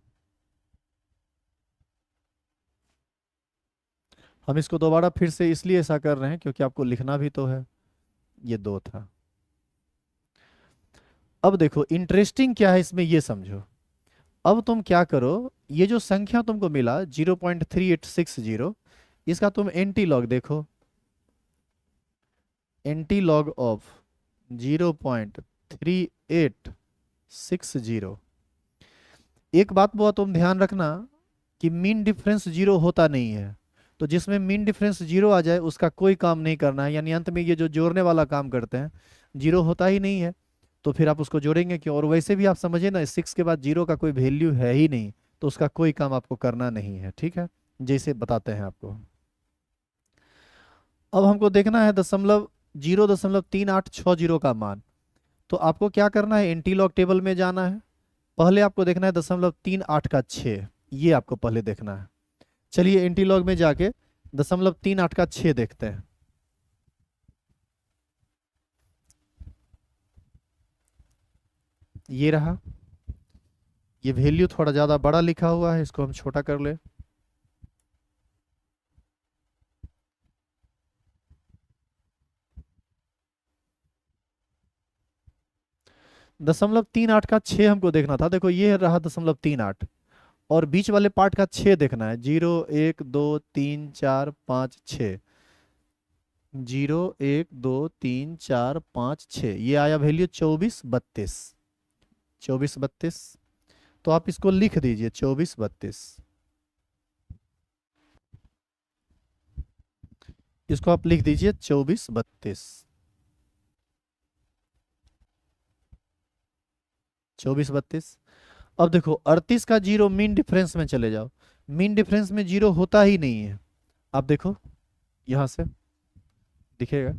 Speaker 1: हम इसको दोबारा फिर से इसलिए ऐसा कर रहे हैं क्योंकि आपको लिखना भी तो है, ये 2 था। अब देखो इंटरेस्टिंग क्या है इसमें ये समझो। अब तुम क्या करो, ये जो संख्या तुमको मिला 0.3860, इसका तुम एंटी लॉग देखो, एंटी लॉग ऑफ 0.3860। एक बात बहुत तुम ध्यान रखना कि मीन डिफरेंस 0 होता नहीं है, तो जिसमें मीन डिफरेंस 0 आ जाए उसका कोई काम नहीं करना है, यानी अंत में ये जो जोड़ने वाला काम करते हैं 0 होता ही नहीं है, तो फिर आप उसको जोड़ेंगे क्यों। और वैसे भी आप समझे ना 6 के बाद 0 का कोई वैल्यू है ही नहीं, तो उसका कोई काम आपको करना नहीं है। ठीक है, जैसे बताते हैं आपको। अब हमको देखना है 0.3860 का मान, तो आपको क्या करना है, एंटी लॉग टेबल में जाना है। पहले आपको देखना है 0.38 का 6, ये आपको पहले देखना है। चलिए एंटी लॉग में जाके 0.38 का 6 देखते हैं। ये रहा, ये वैल्यू थोड़ा ज्यादा बड़ा लिखा हुआ है, इसको हम छोटा कर ले। दशमलव 38 का 6 हमको देखना था, देखो ये रहा 0.38, और बीच वाले पार्ट का 6 देखना है, 0 1 2 3 4 5 6, 0 1 2 3 4 5 6, ये आया वैल्यू 2432, 2432। तो आप इसको लिख दीजिए 2432, इसको आप लिख दीजिए 2432, 2432। अब देखो 38 का 0 मीन डिफरेंस में चले जाओ, मीन डिफरेंस में 0 होता ही नहीं है। आप देखो यहां से दिखेगा,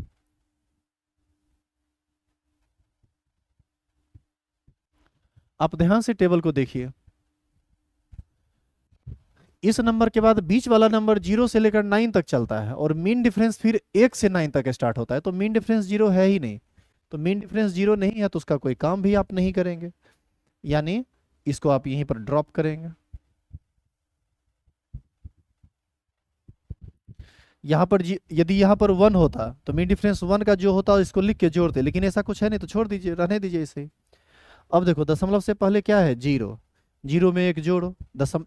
Speaker 1: आप ध्यान से टेबल को देखिए, इस नंबर के बाद बीच वाला नंबर 0 से लेकर 9 तक चलता है, और मीन डिफरेंस फिर 1 से 9 तक स्टार्ट होता है, तो मीन डिफरेंस 0 है ही नहीं। तो मीन डिफरेंस 0 नहीं है तो उसका कोई काम भी आप नहीं करेंगे, यानी इसको आप यहीं पर ड्रॉप करेंगे। यहाँ पर यदि यहाँ पर 1 होता तो मीन डिफरेंस 1 का जो होता इसको लिख के जोड़ते, लेकिन ऐसा कुछ है नहीं तो छोड़ दीजिए, रहने दीजिए इसे। अब देखो दशमलव से पहले क्या है 0, 0 में एक जोड़ो,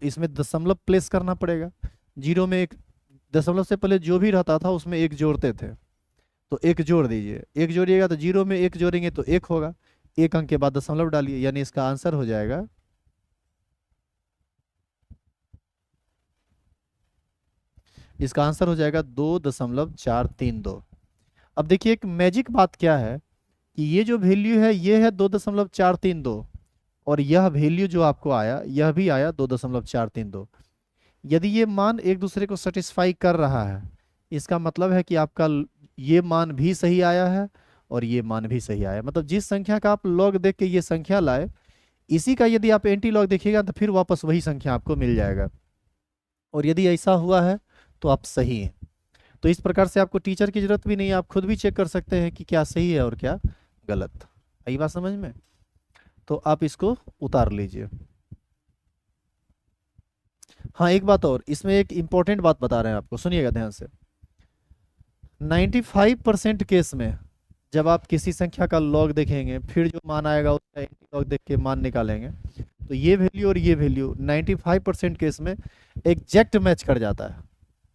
Speaker 1: इसमें दशमलव प्लेस करना पड़ेगा। 0 में एक, दशमलव से पहले जो भी रहता था उसमें एक जोड़ते थे, तो एक जोड़ दीजिए, एक जोड़िएगा तो 0 में एक जोड़ेंगे तो 1 होगा, 1 अंक के बाद दशमलव डालिए, यानी इसका आंसर हो जाएगा, इसका आंसर हो जाएगा 2.432। अब देखिए एक मैजिक बात क्या है कि ये जो वैल्यू है ये है 2.432, और यह वैल्यू जो आपको आया यह भी आया 2.432। यदि ये मान एक दूसरे को सेटिस्फाई कर रहा है, इसका मतलब है कि आपका ये मान भी सही आया है और ये मान भी सही आया, मतलब जिस संख्या का आप लॉग देख के ये संख्या लाए, इसी का यदि आप एंटी लॉग देखिएगा तो फिर वापस वही संख्या आपको मिल जाएगा। और यदि ऐसा हुआ है तो आप सही हैं। तो इस प्रकार से आपको टीचर की जरूरत भी नहीं है, आप खुद भी चेक कर सकते हैं कि क्या सही है और क्या गलत। आई बात समझ में? तो आप इसको उतार लीजिए। हाँ, एक बात और, इसमें एक इम्पोर्टेंट बात बता रहे हैं आपको, सुनिएगा ध्यान से। 95% केस में जब आप किसी संख्या का लॉग देखेंगे, फिर जो मान आएगा उसका एंटी लॉग देख के मान निकालेंगे, तो ये वैल्यू और ये वैल्यू 95% केस में एग्जैक्ट मैच कर जाता है।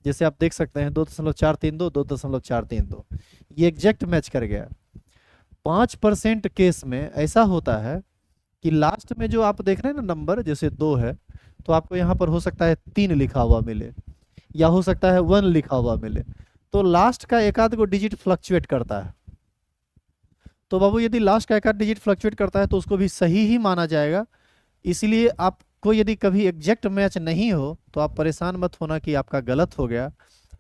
Speaker 1: जैसे आप देख सकते हैं 2.432, 2.432, ये एग्जैक्ट मैच कर गया। 5% केस में ऐसा होता है कि लास्ट में जो आप देख रहे हैं ना नंबर, जैसे 2 है, तो आपको यहाँ पर हो सकता है 3 लिखा हुआ मिले, या हो सकता है 1 लिखा हुआ मिले, तो लास्ट का एक आध को डिजिट फ्लक्चुएट करता है। तो बाबू यदि लास्ट का एक आध डिजिट फ्लक्चुएट करता है तो उसको भी सही ही माना जाएगा। इसलिए आपको यदि कभी एग्जैक्ट मैच नहीं हो तो आप परेशान मत होना कि आपका गलत हो गया,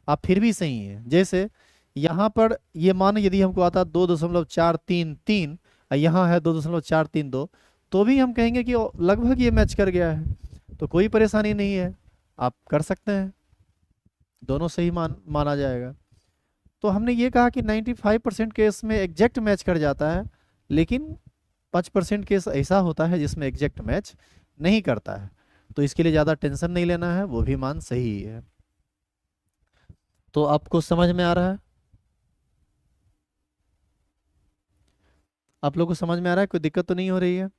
Speaker 1: आप फिर भी सही हैं। जैसे यहाँ पर ये मान यदि हमको आता 2.433 और यहाँ है 2.432, तो भी हम कहेंगे कि लगभग ये मैच कर गया है, तो कोई परेशानी नहीं है, आप कर सकते हैं, दोनों सही माना जाएगा। तो हमने ये कहा कि 95% केस में एग्जैक्ट मैच कर जाता है, लेकिन 5% केस ऐसा होता है जिसमें एग्जैक्ट मैच नहीं करता है, तो इसके लिए ज़्यादा टेंशन नहीं लेना है, वो भी मान सही ही है। तो आपको समझ में आ रहा है? आप लोग को समझ में आ रहा है? कोई दिक्कत तो नहीं हो रही है?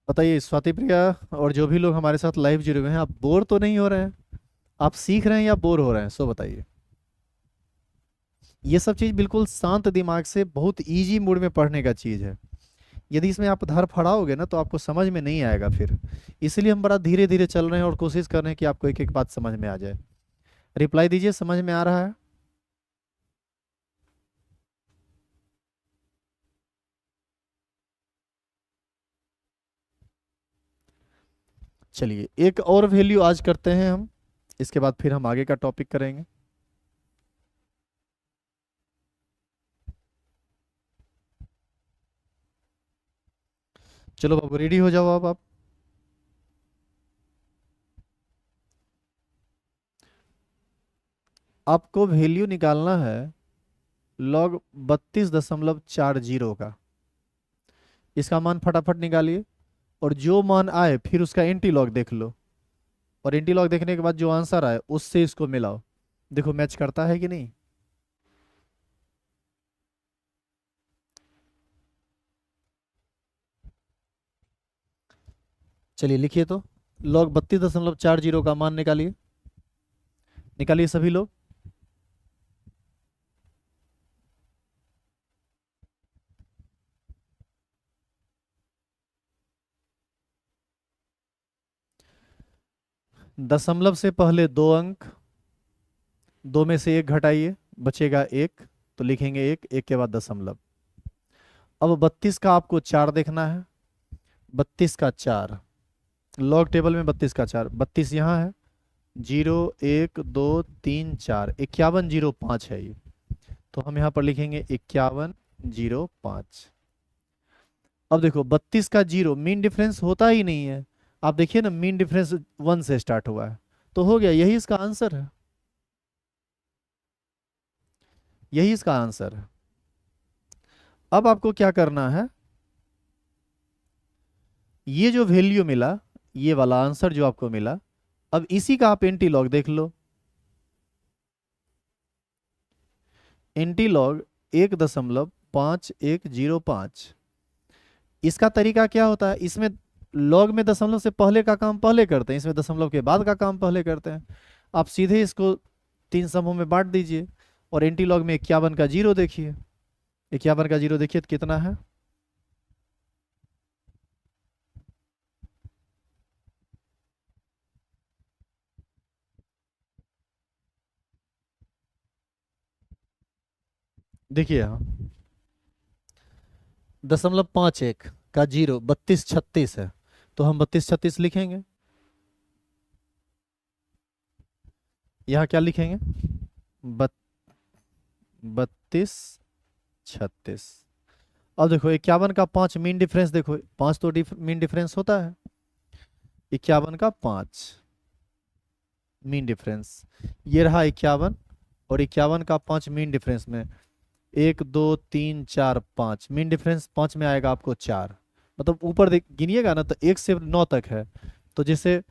Speaker 1: बताइए स्वाति प्रिया और जो भी लोग हमारे साथ लाइव जुड़े हुए हैं, आप बोर तो नहीं हो रहे हैं? आप सीख रहे हैं या बोर हो रहे हैं, सो बताइए। ये सब चीज़ बिल्कुल शांत दिमाग से बहुत इजी मोड में पढ़ने का चीज़ है। यदि इसमें आप धर फड़ाओगे ना तो आपको समझ में नहीं आएगा फिर। इसलिए हम बड़ा धीरे धीरे चल रहे हैं और कोशिश कर रहे हैं कि आपको एक एक बात समझ में आ जाए। रिप्लाई दीजिए, समझ में आ रहा है? चलिए एक और वैल्यू आज करते हैं हम, इसके बाद फिर हम आगे का टॉपिक करेंगे। चलो बाबू रेडी हो जाओ अब आप। आपको वैल्यू निकालना है लॉग 32.40 का। इसका मान फटाफट निकालिए, और जो मान आए फिर उसका एंटी लॉग देख लो, और एंटी लॉग देखने के बाद जो आंसर आए उससे इसको मिलाओ, देखो मैच करता है कि नहीं। चलिए लिखिए तो, लॉग 32.40 का मान निकालिए, निकालिए सभी लोग। दशमलव से पहले 2 अंक, 2 में से 1 घटाइए, बचेगा 1, तो लिखेंगे 1, 1 के बाद दशमलव। अब 32 का आपको 4 देखना है, 32 का 4, लॉग टेबल में 32 का 4, 32 यहाँ है, 0 1 2 3 4, 5105 है ये, तो हम यहाँ पर लिखेंगे 5105। अब देखो 32 का 0 मीन डिफरेंस होता ही नहीं है, आप देखिए ना मीन डिफरेंस 1 से स्टार्ट हुआ है, तो हो गया, यही इसका आंसर है, यही इसका आंसर है। अब आपको क्या करना है, ये जो वैल्यू मिला, ये वाला आंसर जो आपको मिला, अब इसी का आप एंटी लॉग देख लो। Anti log 1.5105। इसका तरीका क्या होता है, इसमें लॉग में दशमलव से पहले का काम पहले करते हैं, इसमें दशमलव के बाद का काम पहले करते हैं। आप सीधे इसको 3 समूह में बांट दीजिए, और एंटी लॉग में 51 का 0 देखिए, 51 का 0 देखिए तो कितना है, देखिए यहाँ 0.51 का 0 3236 है, तो हम 3236 लिखेंगे। यहाँ क्या लिखेंगे, 3236। अब देखो 51 का 5 मीन डिफरेंस, देखो 5 तो मीन डिफरेंस होता है, 51 का 5 मीन डिफरेंस, ये रहा 51, और 51 का 5 मीन डिफरेंस में एक दो तीन चार पाँच, मीन डिफरेंस पाँच में आएगा आपको चार। मतलब ऊपर देख गिनिएगा ना तो एक से नौ तक है। तो जैसे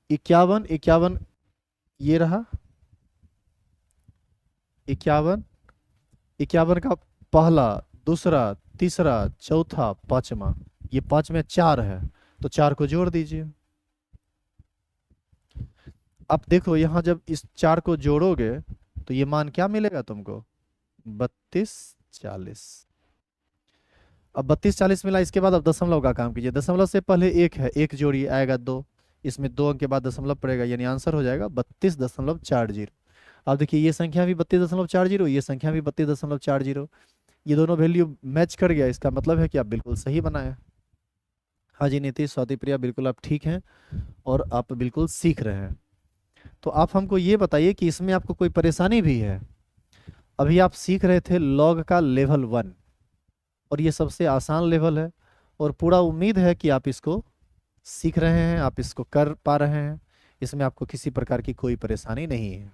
Speaker 1: इक्यावन, इक्यावन ये रहा, इक्यावन, इक्यावन का पहला, दूसरा, तीसरा, चौथा, पांचवा, ये पांच में चार है, तो चार को जोड़ दीजिए। अब देखो यहाँ जब इस चार को जोड़ोगे तो ये मान क्या मिलेगा तुमको, 3240। अब 3240 मिला, इसके बाद अब दशमलव का काम कीजिए। दशमलव से पहले एक है, एक जोड़िए आएगा दो, इसमें दो अंक के बाद दशमलव पड़ेगा, यानी आंसर हो जाएगा 32.40। अब देखिए ये संख्या भी 32.40, ये संख्या भी 32.40, ये दोनों वैल्यू मैच कर गया, इसका मतलब है कि आप बिल्कुल सही बनाए। हाँ जी नीतीश, स्वाति प्रिया, बिल्कुल आप ठीक हैं और आप बिल्कुल सीख रहे हैं। तो आप हमको ये बताइए कि इसमें आपको कोई परेशानी भी है। अभी आप सीख रहे थे लॉग का लेवल 1, और ये सबसे आसान लेवल है, और पूरा उम्मीद है कि आप इसको सीख रहे हैं, आप इसको कर पा रहे हैं, इसमें आपको किसी प्रकार की कोई परेशानी नहीं है।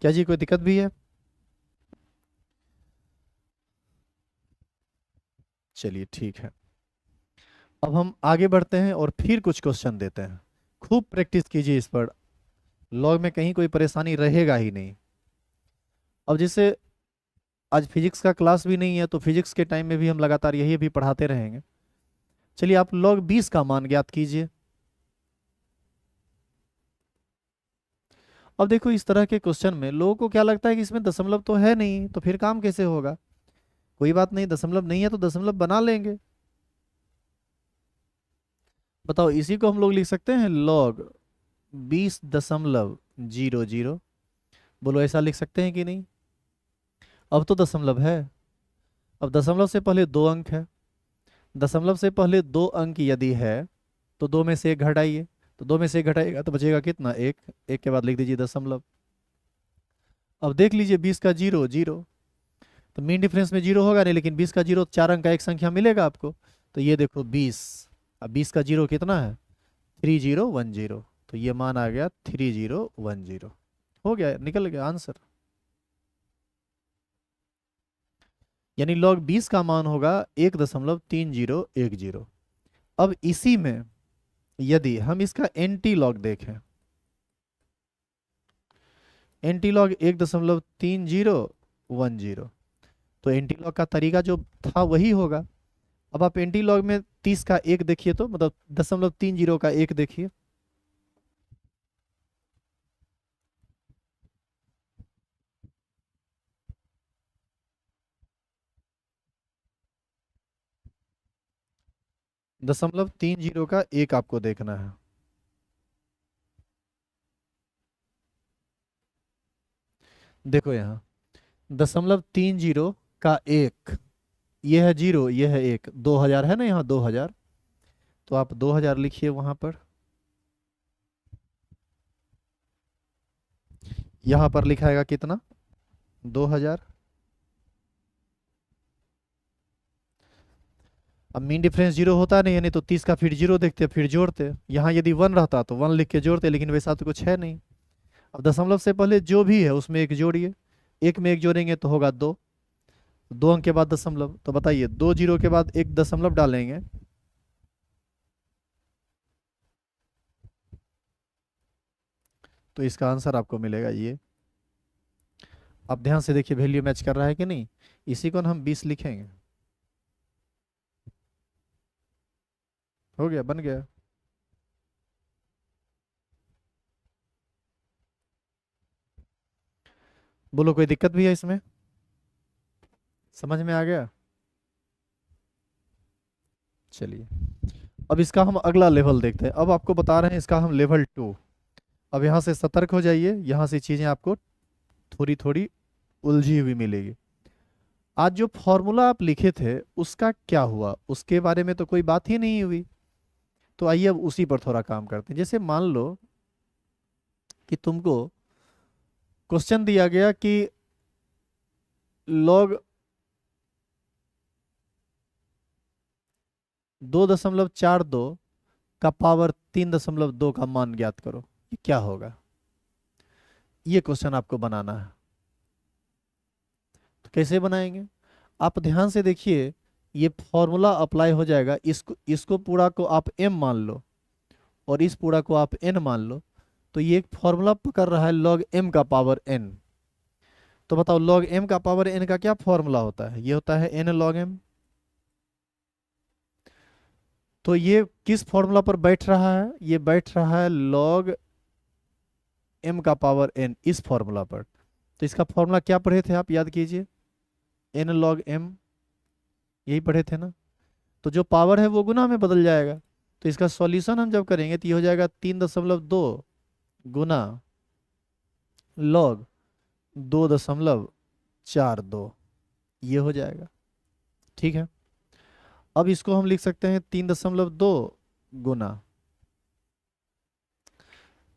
Speaker 1: क्या जी कोई दिक्कत भी है? चलिए ठीक है, अब हम आगे बढ़ते हैं और फिर कुछ क्वेश्चन देते हैं। खूब प्रैक्टिस कीजिए इस पर, लॉग में कहीं कोई परेशानी रहेगा ही नहीं। अब जैसे आज फिजिक्स का क्लास भी नहीं है, तो फिजिक्स के टाइम में भी हम लगातार यही भी पढ़ाते रहेंगे। चलिए आप log 20 का मान ज्ञात कीजिए। अब देखो इस तरह के क्वेश्चन में लोगों को क्या लगता है कि इसमें दशमलव तो है नहीं, तो फिर काम कैसे होगा। कोई बात नहीं, दशमलव नहीं है तो दशमलव बना लेंगे। बताओ, इसी को हम लोग लिख सकते हैं log 20.00। बोलो ऐसा लिख सकते हैं कि नहीं। अब तो दशमलव है, अब दशमलव से पहले दो अंक है, दशमलव से पहले दो अंक यदि है तो दो में से एक घटाइए, तो दो में से एक घटाइएगा तो बचेगा कितना, एक। एक के बाद लिख दीजिए दशमलव। अब देख लीजिए 20 का जीरो जीरो, तो मीन डिफरेंस में जीरो होगा नहीं, लेकिन 20 का जीरो चार अंक का एक संख्या मिलेगा आपको। तो ये देखो 20, अब 20 का जीरो कितना है, 3010, तो ये मान आ गया 3010। हो गया, निकल गया आंसर। यानी log 20 का मान होगा 1.3010। अब इसी में यदि हम इसका एंटी लॉग देखें, एंटी लॉग 1.3010, तो एंटी लॉग का तरीका जो था वही होगा। अब आप एंटी लॉग में 30 का एक देखिए, तो मतलब 0.30 का एक देखिए, दशमलव तीन जीरो का एक आपको देखना है। देखो यहाँ 0.30 का एक, ये है जीरो, ये है एक, 2000 है ना यहाँ 2000, तो आप 2000 लिखिए वहां पर। यहाँ पर लिखाएगा कितना, 2000। अब मीन डिफरेंस जीरो होता नहीं है, नहीं तो 30 का फिर जीरो देखते फिर जोड़ते, यहाँ यदि वन रहता तो वन लिख के जोड़ते, लेकिन वैसा तो कुछ है नहीं। अब दशमलव से पहले जो भी है उसमें एक जोड़िए, एक में एक जोड़ेंगे तो होगा दो, दो अंक के बाद दशमलव, तो बताइए दो जीरो के बाद एक दशमलव डालेंगे, तो इसका आंसर आपको मिलेगा ये। आप ध्यान से देखिए वैल्यू मैच कर रहा है कि नहीं। इसी को हम 20 लिखेंगे। हो गया, बन गया। बोलो कोई दिक्कत भी है इसमें, समझ में आ गया। चलिए अब इसका हम अगला लेवल देखते हैं। अब आपको बता रहे हैं इसका हम लेवल 2। अब यहाँ से सतर्क हो जाइए, यहाँ से चीज़ें आपको थोड़ी थोड़ी उलझी हुई मिलेगी। आज जो फॉर्मूला आप लिखे थे उसका क्या हुआ, उसके बारे में तो कोई बात ही नहीं हुई। तो आइए अब उसी पर थोड़ा काम करते हैं। जैसे मान लो कि तुमको क्वेश्चन दिया गया कि log 2.42 का पावर 3.2 का मान ज्ञात करो, ये क्या होगा? ये क्वेश्चन आपको बनाना है। तो कैसे बनाएंगे? आप ध्यान से देखिए, ये फॉर्मूला अप्लाई हो जाएगा। इसको इसको पूरा को आप m मान लो और इस पूरा को आप n मान लो, तो ये एक फॉर्मूला पकड़ रहा है log m का पावर n। तो बताओ log m का पावर n का क्या फॉर्मूला होता है? ये होता है n log m। तो ये किस फॉर्मूला पर बैठ रहा है? ये बैठ रहा है log m का पावर n, इस फॉर्मूला पर। तो इसका फॉर्मूला क्या पढ़े थे आप? याद कीजिए, n log m, यही पढ़े थे ना? तो जो पावर है वो गुना में बदल जाएगा। तो इसका सॉल्यूशन हम जब करेंगे तो ये हो जाएगा 3.2 गुना log 2.42, ये हो जाएगा। ठीक है, अब इसको हम लिख सकते हैं 3.2 गुना,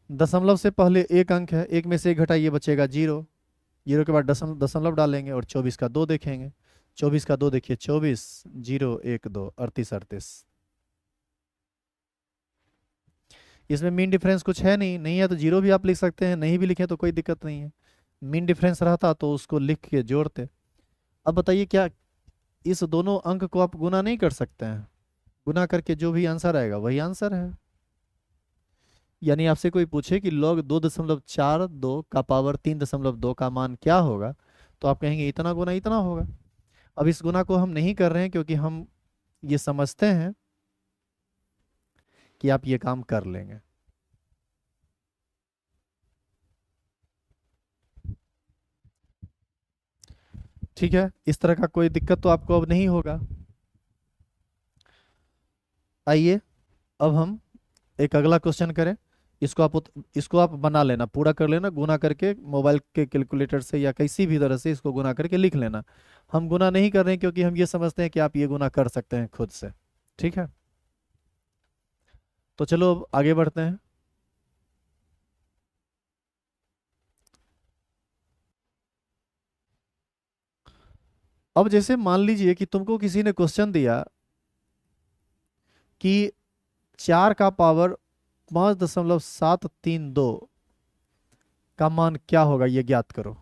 Speaker 1: दशमलव से पहले एक अंक है, एक में से एक घटाइए बचेगा 0, 0 के बाद दशमलव डालेंगे और 24 का 2 देखेंगे। 24 का 2 देखिए, 24 0 1 2 38 38। इसमें मीन डिफरेंस कुछ है नहीं, नहीं है तो 0 भी आप लिख सकते हैं, नहीं भी लिखें तो कोई दिक्कत नहीं है। मीन डिफरेंस रहता तो उसको लिख के जोड़ते। अब बताइए, क्या इस दोनों अंक को आप गुना नहीं कर सकते हैं? गुना करके जो भी आंसर आएगा वही आंसर है। यानी आपसे कोई पूछे कि log 2.42 का पावर 3.2 का मान क्या होगा, तो आप कहेंगे इतना गुना इतना होगा। अब इस गुना को हम नहीं कर रहे हैं क्योंकि हम ये समझते हैं कि आप ये काम कर लेंगे। ठीक है, इस तरह का कोई दिक्कत तो आपको अब नहीं होगा। आइए अब हम एक अगला क्वेश्चन करें। इसको आप बना लेना, पूरा कर लेना, गुना करके मोबाइल के कैलकुलेटर से या किसी भी तरह से इसको गुना करके लिख लेना। हम गुना नहीं कर रहे हैं क्योंकि हम ये समझते हैं कि आप ये गुना कर सकते हैं खुद से। ठीक है, तो चलो अब आगे बढ़ते हैं। अब जैसे मान लीजिए कि तुमको किसी ने क्वेश्चन दिया कि 4 का पावर 5.732 का मान क्या होगा, ये ज्ञात करो।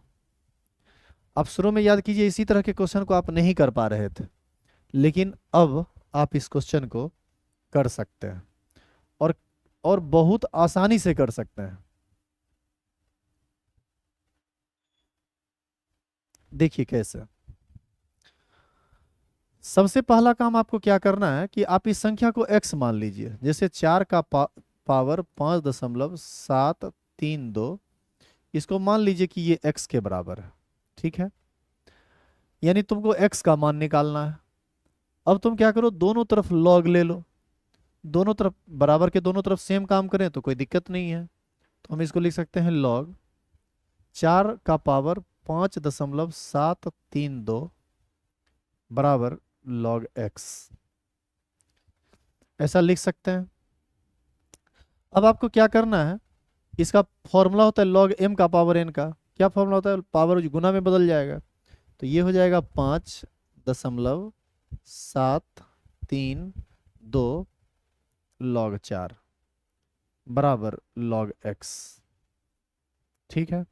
Speaker 1: आप शुरू में याद कीजिए, इसी तरह के क्वेश्चन को आप नहीं कर पा रहे थे, लेकिन अब आप इस क्वेश्चन को कर सकते हैं और बहुत आसानी से कर सकते हैं। देखिए कैसे। सबसे पहला काम आपको क्या करना है कि आप इस संख्या को x मान लीजिए। जैसे 4 का पावर 5.732, इसको मान लीजिए कि ये x के बराबर है। ठीक है, यानी तुमको x का मान निकालना है। अब तुम क्या करो, दोनों तरफ log ले लो, दोनों तरफ बराबर के दोनों तरफ सेम काम करें तो कोई दिक्कत नहीं है। तो हम इसको लिख सकते हैं log 4 का पावर 5.732 बराबर log x, ऐसा लिख सकते हैं। अब आपको क्या करना है, इसका फॉर्मूला होता है log m का पावर n का। क्या फॉर्मूला होता है? पावर गुना में बदल जाएगा। तो ये हो जाएगा 5.732 log 4 बराबर log x। ठीक है,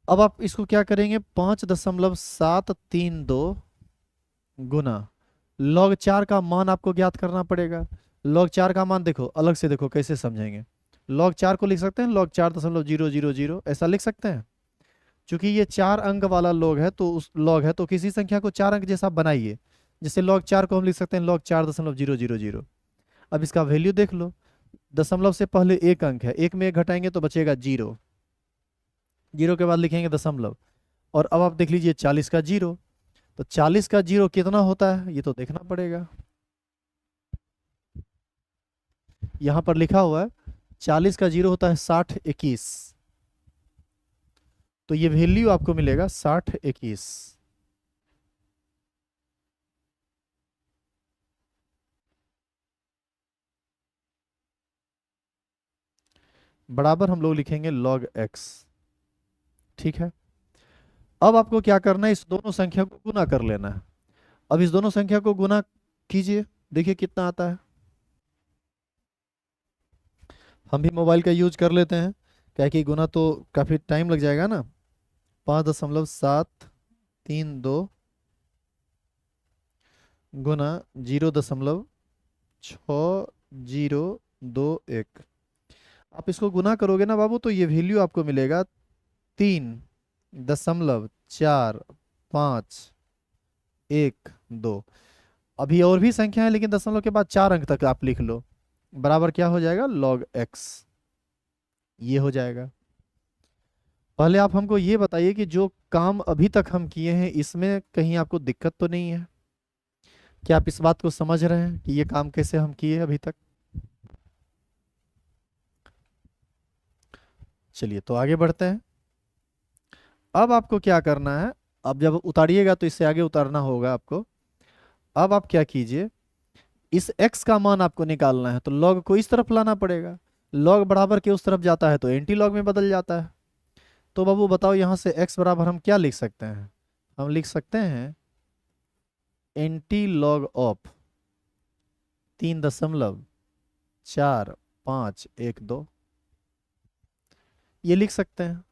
Speaker 1: अब आप इसको क्या करेंगे, 5.732 गुना log 4 का मान आपको ज्ञात करना पड़ेगा। log 4 का मान देखो, अलग से देखो कैसे समझेंगे। log 4 को लिख सकते हैं log 4.000, ऐसा लिख सकते हैं। चूंकि ये 4 अंक वाला log है तो किसी संख्या को 4 अंक जैसा बनाइए। जैसे log 4 को हम लिख सकते हैं log 4.000। अब इसका वैल्यू देख लो, दशमलव से पहले एक अंक है, एक में एक घटाएंगे तो बचेगा 0, 0 के बाद लिखेंगे दशमलव। और अब आप देख लीजिए 40 का 0, तो 40 का 0 कितना होता है ये तो देखना पड़ेगा। यहां पर लिखा हुआ है 40 का 0 होता है 60 21, तो ये वैल्यू आपको मिलेगा 60 21। बराबर हम लोग लिखेंगे log x। ठीक है, अब आपको क्या करना है, इस दोनों संख्या को गुना कर लेना है। अब इस दोनों संख्या को गुना कीजिए, देखिए कितना आता है। हम भी मोबाइल का यूज कर लेते हैं, क्या कि गुना तो काफ़ी टाइम लग जाएगा ना। 5.732 गुना 0.6021। आप इसको गुना करोगे ना बाबू, तो ये वैल्यू आपको मिलेगा 3.452। अभी और भी संख्या है, लेकिन दशमलव के बाद 4 अंक तक आप लिख लो। बराबर क्या हो जाएगा, log x। ये हो जाएगा। पहले आप हमको ये बताइए कि जो काम अभी तक हम किए हैं इसमें कहीं आपको दिक्कत तो नहीं है? क्या आप इस बात को समझ रहे हैं कि ये काम कैसे हम किए अभी तक? चलिए तो आगे बढ़ते हैं। अब आपको क्या करना है, अब जब उतारिएगा तो इससे आगे उतारना होगा आपको। अब आप क्या कीजिए, इस x का मान आपको निकालना है, तो log को इस तरफ लाना पड़ेगा। log बराबर के उस तरफ जाता है तो एंटी लॉग में बदल जाता है। तो बाबू बताओ, यहाँ से x बराबर हम क्या लिख सकते हैं? हम लिख सकते हैं एंटी लॉग ऑफ 3.4512। ये लिख सकते हैं।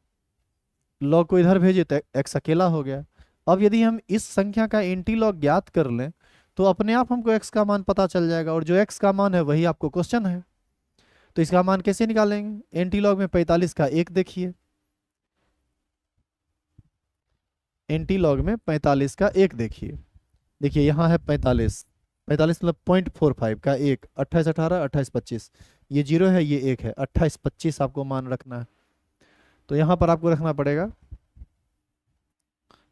Speaker 1: log को इधर भेजे तो x अकेला हो गया। अब यदि हम इस संख्या का एंटी लॉग ज्ञात कर लें तो अपने आप हमको x का मान पता चल जाएगा, और जो x का मान है वही आपको क्वेश्चन है। तो इसका मान कैसे निकालेंगे? एंटी लॉग में 45 का 1 देखिए, एंटी लॉग में 45 का 1 देखिए। देखिए यहाँ है 45, 45 मतलब 0.45 का 1, 28 18 28 25। ये जीरो है, ये 1 है, 28 25 आपको मान रखना है। तो यहाँ पर आपको रखना पड़ेगा,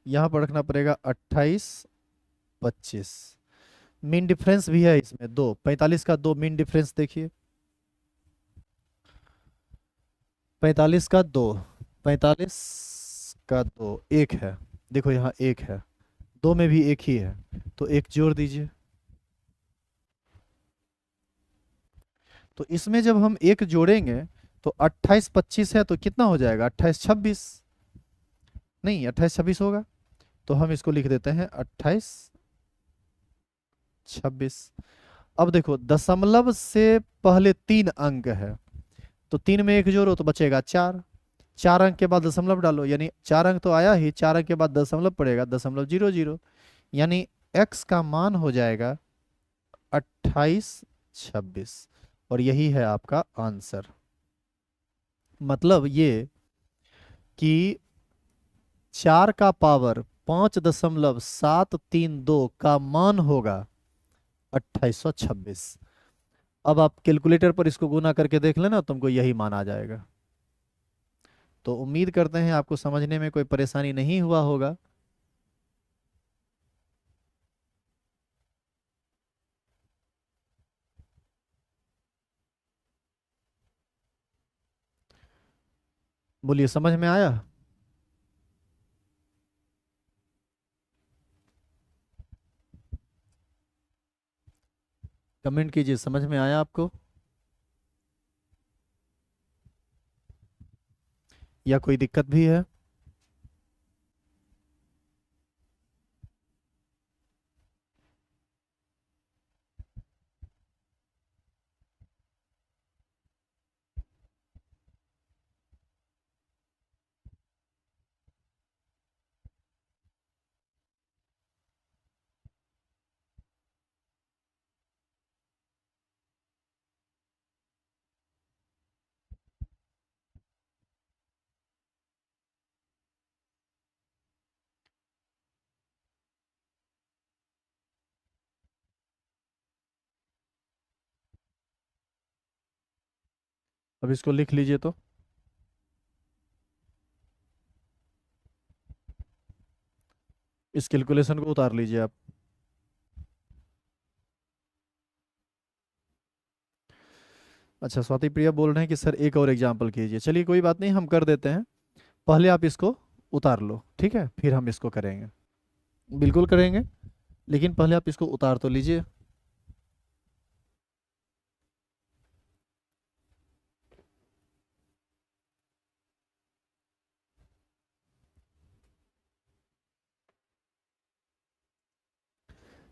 Speaker 1: यहाँ पर रखना पड़ेगा 28 25। मीन डिफरेंस भी है इसमें दो, 45 का 2 मीन डिफरेंस देखिए। 45 का 2, 45 का 2 1 है। देखो यहाँ 1 है, 2 में भी 1 ही है, तो 1 जोड़ दीजिए। तो इसमें जब हम 1 जोड़ेंगे तो 28 25 है तो कितना हो जाएगा, 28 26। नहीं, 28 26 होगा। तो हम इसको लिख देते हैं 28 26। अब देखो दशमलव से पहले 3 अंक है, तो 3 में 1 जोड़ो तो बचेगा 4। 4 अंक के बाद दशमलव डालो, यानी 4 अंक तो आया ही, 4 अंक के बाद दशमलव पड़ेगा, 0.00। यानी x का मान हो जाएगा 28 26। और यही है आपका आंसर। मतलब ये कि 4 का पावर 5.732 का मान होगा 2826। अब आप कैलकुलेटर पर इसको गुना करके देख लेना, तुमको यही मान आ जाएगा। तो उम्मीद करते हैं आपको समझने में कोई परेशानी नहीं हुआ होगा। बोलिए, समझ में आया? कमेंट कीजिए, समझ में आया आपको, या कोई दिक्कत भी है? अब इसको लिख लीजिए, तो इस कैलकुलेशन को उतार लीजिए आप। अच्छा, स्वाति प्रिया बोल रहे हैं कि सर एक और एग्जाम्पल कीजिए। चलिए कोई बात नहीं, हम कर देते हैं। पहले आप इसको उतार लो, ठीक है, फिर हम इसको करेंगे। बिल्कुल करेंगे, लेकिन पहले आप इसको उतार तो लीजिए।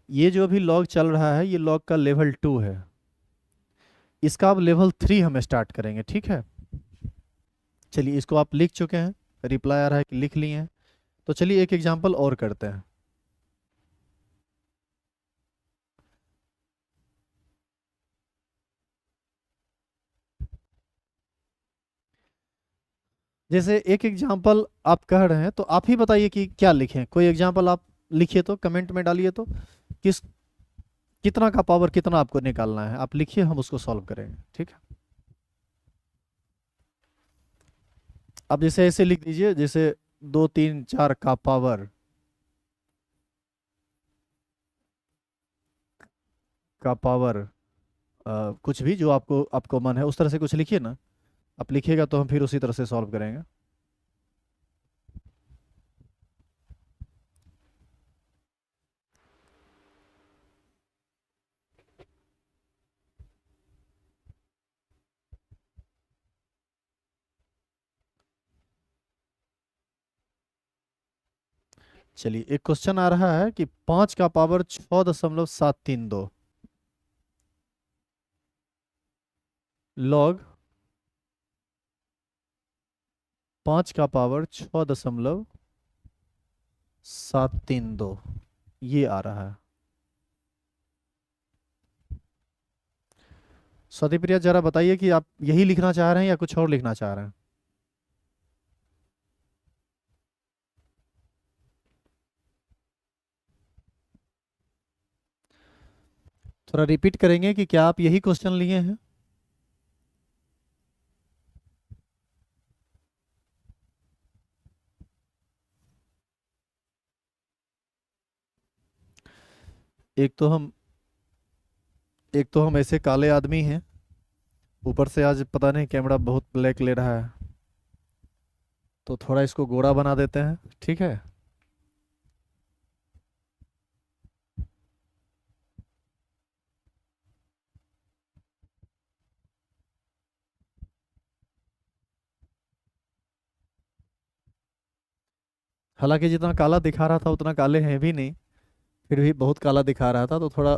Speaker 1: ये जो अभी लॉग चल रहा है, ये लॉग का लेवल 2 है। इसका अब लेवल 3 हम स्टार्ट करेंगे, ठीक है। चलिए, इसको आप लिख चुके हैं, रिप्लाई आ रहा है कि लिख लिए हैं। तो चलिए एक एग्जांपल और करते हैं। जैसे एक एग्जांपल आप कह रहे हैं, तो आप ही बताइए कि क्या लिखें। कोई एग्जांपल आप लिखिए, तो कमेंट में डालिए तो। किस कितना का पावर कितना आपको निकालना है, आप लिखिए, हम उसको सॉल्व करेंगे, ठीक है। आप जैसे ऐसे लिख दीजिए, जैसे 2 3 4 का पावर, का पावर कुछ भी जो आपको आपको मन है उस तरह से कुछ लिखिए ना। आप लिखिएगा तो हम फिर उसी तरह से सॉल्व करेंगे। चलिए, एक क्वेश्चन आ रहा है कि 5 का पावर 6.732 लॉग 5 का पावर 6.732 ये आ रहा है। स्वाति प्रिया, जरा बताइए कि आप यही लिखना चाह रहे हैं या कुछ और लिखना चाह रहे हैं। थोड़ा रिपीट करेंगे कि क्या आप यही क्वेश्चन लिए हैं। एक तो हम एक तो हम ऐसे काले आदमी हैं, ऊपर से आज पता नहीं कैमरा बहुत ब्लैक ले रहा है, तो थोड़ा इसको गोरा बना देते हैं, ठीक है। हालांकि जितना काला दिखा रहा था उतना काले हैं भी नहीं, फिर भी बहुत काला दिखा रहा था, तो थोड़ा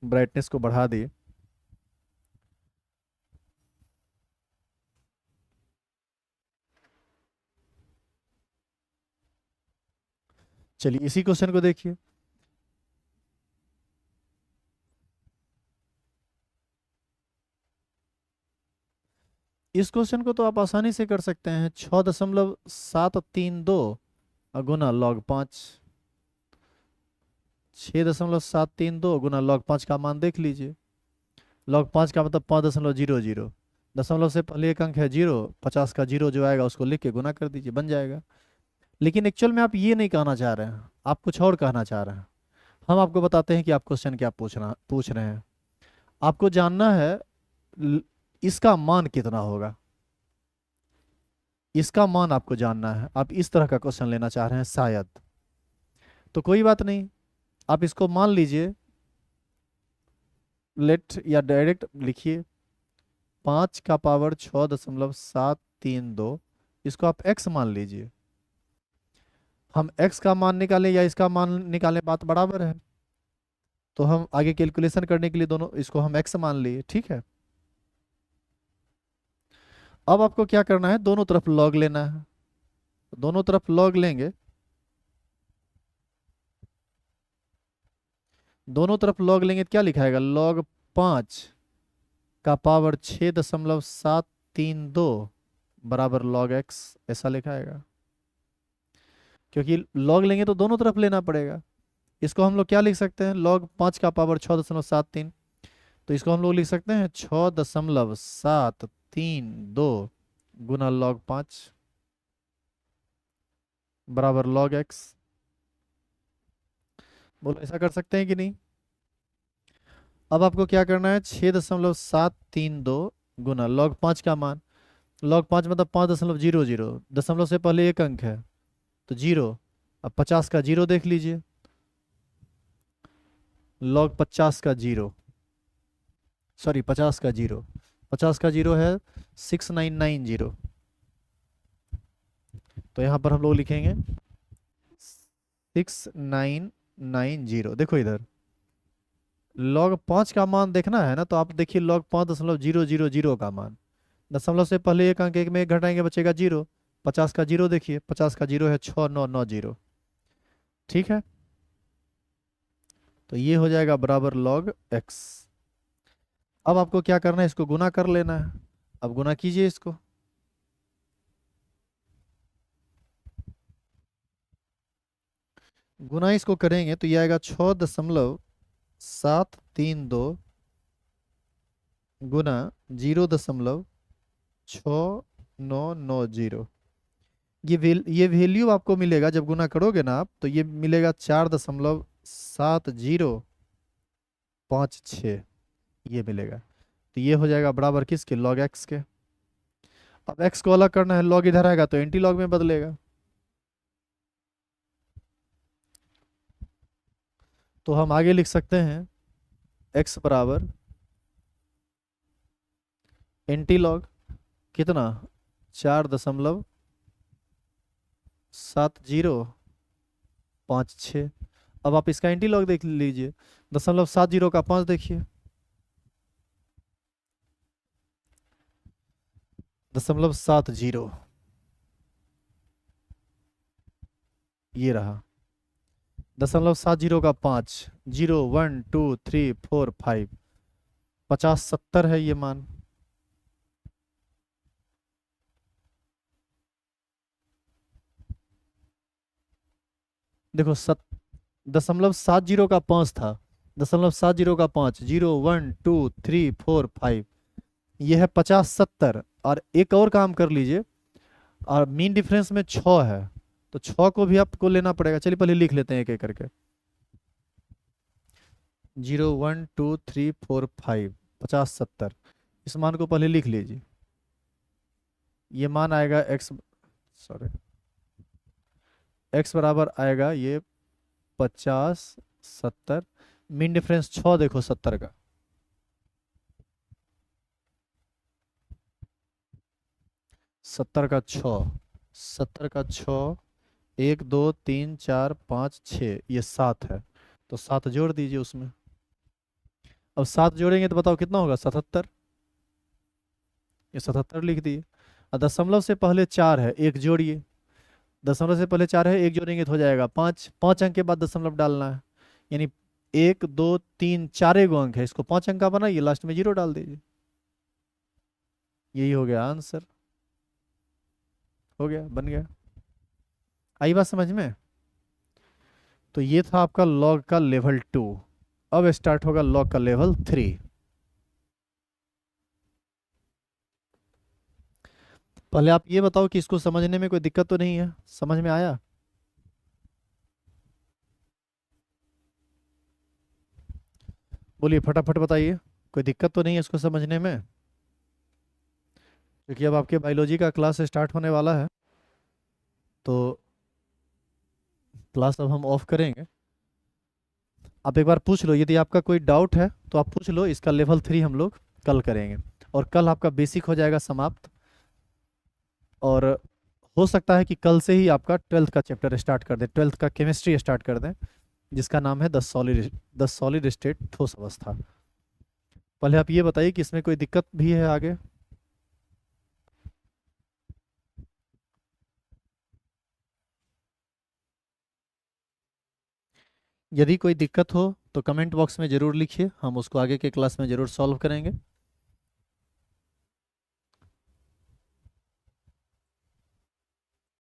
Speaker 1: ब्राइटनेस को बढ़ा दिए। चलिए, इसी क्वेश्चन को देखिए। इस क्वेश्चन को तो आप आसानी से कर सकते हैं। 6.732 गुना log 5, 6.732 गुना log 5 का मान देख लीजिए। log 5 का मतलब 5.00। दशमलव से पहले एक अंक है 0, 50 का 0 जो आएगा उसको लिख के गुना कर दीजिए, बन जाएगा। लेकिन एक्चुअल में आप ये नहीं कहना चाह रहे हैं, आप कुछ और कहना चाह रहे हैं। हम आपको बताते हैं कि आप क्वेश्चन क्या पूछ रहे हैं। आपको जानना है ल- इसका मान कितना होगा, इसका मान आपको जानना है। आप इस तरह का क्वेश्चन लेना चाह रहे हैं शायद। तो कोई बात नहीं, आप इसको मान लीजिए, लेट या डायरेक्ट लिखिए। 5 का पावर 6.732, इसको आप x मान लीजिए। हम x का मान निकालें या इसका मान निकालें, बात बराबर है। तो हम आगे कैलकुलेशन करने के लिए दोनों इसको हम x मान लिए, ठीक है। अब आपको क्या करना है, दोनों तरफ लॉग लेना है। दोनों तरफ लॉग लेंगे, दोनों तरफ लॉग लेंगे तो क्या लिखाएगा, log 5 का पावर 6.732 बराबर log x, ऐसा लिखाएगा। क्योंकि लॉग लेंगे तो दोनों तरफ लेना पड़ेगा। इसको हम लोग क्या लिख सकते हैं, log 5 का पावर 6.73, तो इसको हम लोग लिख सकते हैं 6.732 गुना log 5 बराबर log x। बोलो, ऐसा कर सकते हैं कि नहीं। अब आपको क्या करना है, 6.732 गुना log 5 का मान। log 5 मतलब 5.00, दशमलव से पहले एक अंक है तो 0। अब 50 का 0 देख लीजिए, log 50 का 0, सॉरी 50 का 0, 50 का 0 है 6990। तो यहाँ पर हम लोग लिखेंगे 6990। देखो इधर, log 5 का मान देखना है ना, तो आप देखिए log 5.000 का मान, दशमलव से पहले एक अंक एक में एक घटाएंगे बचेगा 0। 50 का 0 देखिए, 50 का 0 है 6990। ठीक है, तो ये हो जाएगा बराबर log x। अब आपको क्या करना है, इसको गुना कर लेना है। अब गुना कीजिए इसको। गुना इसको करेंगे तो ये आएगा 6.732 गुना 0.6990। ये वैल्यू आपको मिलेगा जब गुना करोगे ना आप, तो ये मिलेगा 4.7056 ये मिलेगा। तो ये हो जाएगा बराबर किसके, log x के। अब x को अलग करना है, log इधर आएगा तो एंटी लॉग में बदलेगा। तो हम आगे लिख सकते हैं x बराबर एंटी लॉग कितना, 4.7056। अब आप इसका एंटी लॉग देख लीजिए, 0.70 का 5 देखिए, 0.70 ये रहा, 0.70 का 5, 0 1 2 3 4 5, 50 70 है ये मान। देखो 0.70 का 5 था, 0.70 का 5, 0 1 2 3 4 5, ये है 50 70। और एक और काम कर लीजिए, और मीन डिफरेंस में 6 है, तो 6 को भी आपको लेना पड़ेगा। चलिए पहले लिख लेते हैं एक एक करके, 0 1 2 3 4 5, 50 70। इस मान को पहले लिख लीजिए, ये मान आएगा x, सॉरी, x बराबर आएगा ये 50 70। मीन डिफरेंस 6 देखो 70 का, 70 का 6, 70 का 6, 1 2 3 4 5 6, ये 7 है, तो 7 जोड़ दीजिए उसमें। अब 7 जोड़ेंगे तो बताओ कितना होगा, 77। ये 77 लिख दिए। और दशमलव से पहले 4 है, एक जोड़िए। दशमलव से पहले 4 है, एक जोड़ेंगे तो हो जाएगा 5। 5 अंक के बाद दशमलव डालना है, यानी 1 2 3 4 गो अंक है, इसको 5 अंक का बनाइए, लास्ट में 0 डाल दीजिए। यही हो गया आंसर, हो गया, बन गया। आई बात समझ में? तो ये था आपका लॉग का लेवल 2। अब स्टार्ट होगा लॉग का लेवल 3। पहले आप ये बताओ कि इसको समझने में कोई दिक्कत तो नहीं है, समझ में आया? बोलिए फटाफट बताइए, कोई दिक्कत तो नहीं है इसको समझने में? क्योंकि अब आपके बायोलॉजी का क्लास स्टार्ट होने वाला है, तो क्लास अब हम ऑफ करेंगे। आप एक बार पूछ लो, यदि आपका कोई डाउट है तो आप पूछ लो। इसका लेवल 3 हम लोग कल करेंगे, और कल आपका बेसिक हो जाएगा समाप्त। और हो सकता है कि कल से ही आपका 12th का चैप्टर स्टार्ट कर दें, 12th का केमिस्ट्री स्टार्ट कर दें, जिसका नाम है द सॉलिड स्टेट ठोस अवस्था। पहले आप ये बताइए कि इसमें कोई दिक्कत भी है आगे? यदि कोई दिक्कत हो तो कमेंट बॉक्स में ज़रूर लिखिए, हम उसको आगे के क्लास में ज़रूर सॉल्व करेंगे।